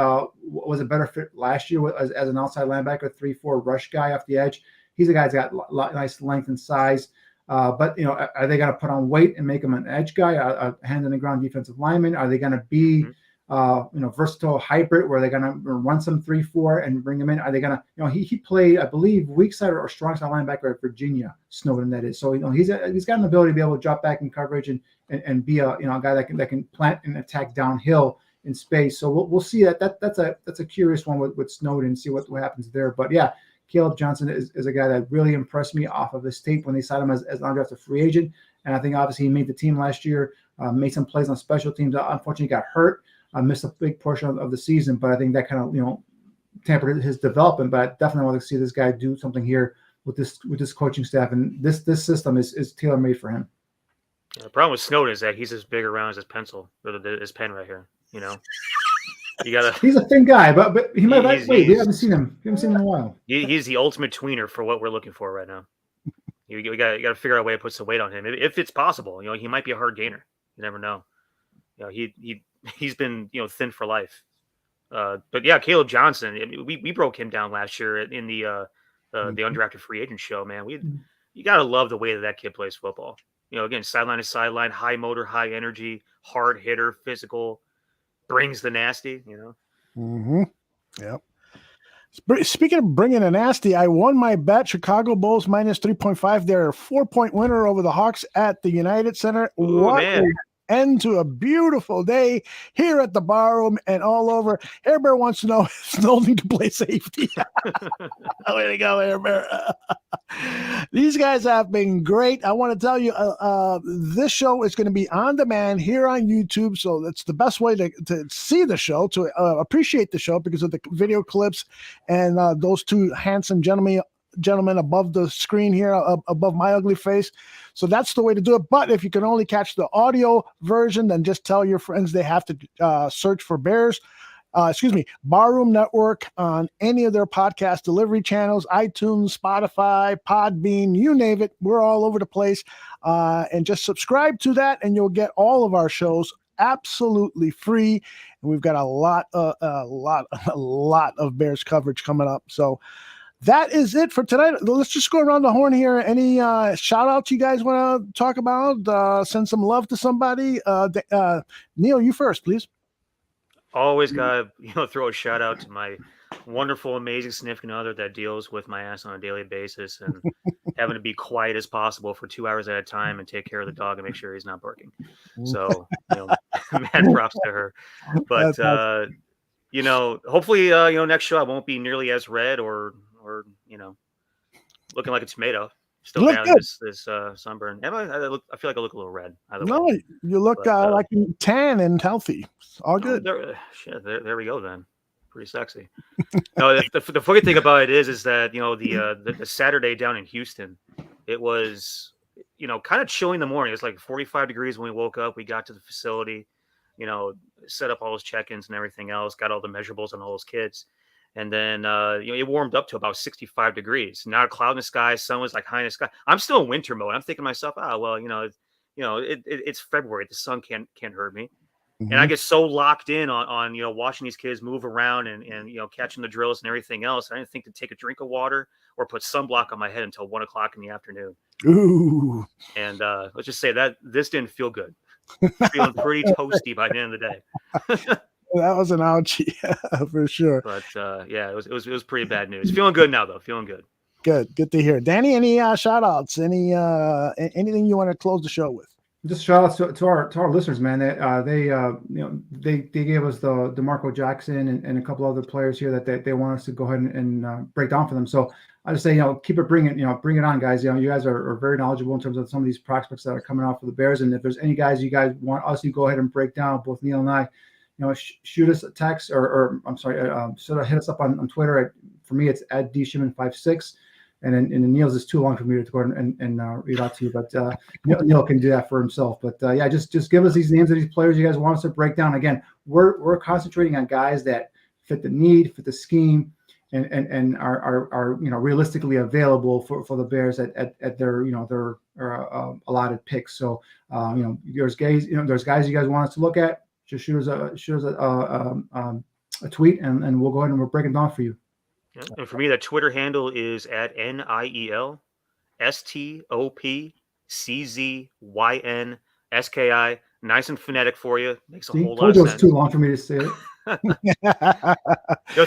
was a better fit last year as an outside linebacker, 3-4 rush guy off the edge. He's a guy that's got nice length and size. But are they going to put on weight and make him an edge guy, a hand in the ground defensive lineman? Are they going to be versatile hybrid where they're going to run some 3-4 and bring him in? Are they going to, he played, I believe, weak side or strong side linebacker at Virginia, Snowden, that is. So, he's got an ability to be able to drop back in coverage and be a guy that can plant and attack downhill in space. So we'll see that's a curious one with Snowden, see what happens there. But yeah, Caleb Johnson is a guy that really impressed me off of his tape when they signed him as an undrafted free agent. And I think obviously he made the team last year, made some plays on special teams. Unfortunately, got hurt. Missed a big portion of the season, but I think that kind of tampered his development. But I definitely want to see this guy do something here with this coaching staff, and this system is tailor made for him. Yeah, the problem with Snowden is that he's as big around as his pencil, or his pen right here. You gotta. He's a thin guy, but he might we haven't seen him. We haven't seen him in a while. He's the ultimate tweener for what we're looking for right now. You got to figure out a way to put some weight on him if it's possible. He might be a hard gainer. You never know. He's been thin for life. But yeah, Caleb Johnson, we broke him down last year in the undrafted free agent show. Man, you gotta love the way that kid plays football. Again, sideline to sideline, high motor, high energy, hard hitter, physical, brings the nasty. Mm-hmm. Yep. Speaking of bringing a nasty, I won my bet. Chicago Bulls minus 3.5. They're a 4-point winner over the Hawks at the United Center. Ooh, what man. End to a beautiful day here at the Barroom and all over. Air Bear wants to know if Snowden to play safety. Way to go, Air Bear. These guys have been great. I want to tell you, this show is going to be on demand here on YouTube, so that's the best way to see the show, to appreciate the show because of the video clips and those two handsome gentlemen above the screen here, above my ugly face. So that's the way to do it. But if you can only catch the audio version, then just tell your friends they have to search for Barroom Network on any of their podcast delivery channels, iTunes, Spotify, Podbean, you name it. We're all over the place. And just subscribe to that and you'll get all of our shows absolutely free. And we've got a lot of Bears coverage coming up. So that is it for tonight. Let's just go around the horn here. Any shout outs you guys want to talk about? Send some love to somebody. Neil, you first, please. Always gotta throw a shout out to my wonderful, amazing significant other that deals with my ass on a daily basis and having to be quiet as possible for 2 hours at a time and take care of the dog and make sure he's not barking. So mad props to her. But hopefully next show I won't be nearly as red or looking like a tomato. Still down this sunburn. I feel like I look a little red. No, you look like tan and healthy. All good. There we go then. Pretty sexy. No, the funny thing about it is that the Saturday down in Houston, it was kind of chilly in the morning. It was like 45 degrees when we woke up. We got to the facility, set up all those check-ins and everything else. Got all the measurables on all those kids. And then, it warmed up to about 65 degrees. Not a cloud in the sky. Sun was like high in the sky. I'm still in winter mode. I'm thinking to myself, it's February. The sun can't hurt me. Mm-hmm. And I get so locked in on watching these kids move around and catching the drills and everything else. I didn't think to take a drink of water or put sunblock on my head until 1 o'clock in the afternoon. Ooh. And let's just say that this didn't feel good. Feeling pretty toasty by the end of the day. That was an ouchie for sure. But it was pretty bad news. Feeling good now though. Feeling good. Good to hear. Danny, any shout outs? Anything you want to close the show with? Just shout outs to our listeners, man. They gave us the DeMarco Jackson and a couple other players here that they want us to go ahead and break down for them. So I just say, keep it bring it on, guys. You guys are very knowledgeable in terms of some of these prospects that are coming out for the Bears. And if there's any guys you guys want us to go ahead and break down, both Neil and I, shoot us a text or hit us up on Twitter. For me, it's at DShimon56. And then Niel's is too long for me to go and read out to you, but Niel can do that for himself. But yeah, just give us these names of these players you guys want us to break down. Again, we're concentrating on guys that fit the need, fit the scheme, and are realistically available for the Bears at their their allotted picks. So there's guys you guys want us to look at. Just shoot us a tweet, and we'll go ahead and we'll break it down for you. Yeah. And for me, that Twitter handle is at NIEL STOPCZYNSKI. Nice and phonetic for you. Makes a whole lot of sense. It's too long for me to say it.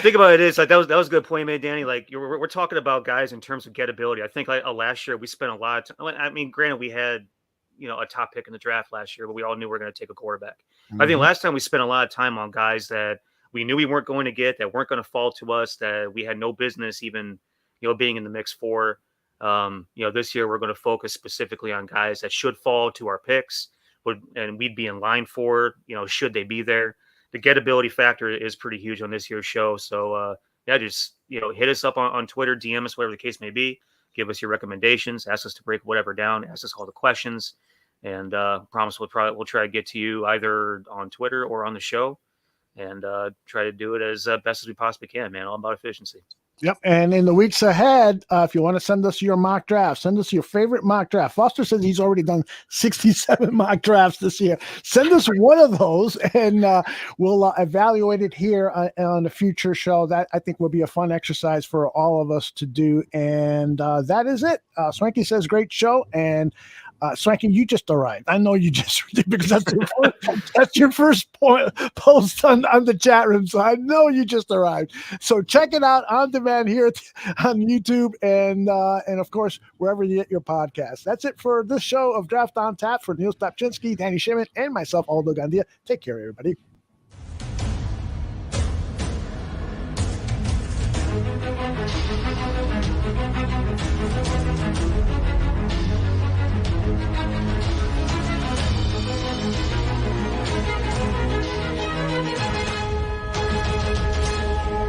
Think about it. Is like that was a good point you made, Danny. Like we're talking about guys in terms of gettability. I think like last year we spent a lot of time. I mean, granted, we had a top pick in the draft last year, but we all knew we were going to take a quarterback. Mm-hmm. I think last time we spent a lot of time on guys that we knew we weren't going to get, that weren't going to fall to us, that we had no business even, being in the mix for. This year we're going to focus specifically on guys that should fall to our picks, and we'd be in line for, should they be there. The gettability factor is pretty huge on this year's show. So just, hit us up on Twitter, DM us, whatever the case may be. Give us your recommendations, ask us to break whatever down, ask us all the questions, and promise we'll try to get to you either on Twitter or on the show. And try to do it as best as we possibly can, man. All about efficiency. Yep. And in the weeks ahead, if you want to send us your mock draft, send us your favorite mock draft. Foster says he's already done 67 mock drafts this year. Send us one of those, and we'll evaluate it here on a future show. That I think will be a fun exercise for all of us to do. And that is it. Swanky says, great show. And Swanky, you just arrived. I know you just because that's your first post on the chat room. So I know you just arrived. So check it out on demand here on YouTube and of course wherever you get your podcast. That's it for this show of Draft on Tap. For Niel Stopczynski, Danny Shimon, and myself, Aldo Gandia. Take care, everybody.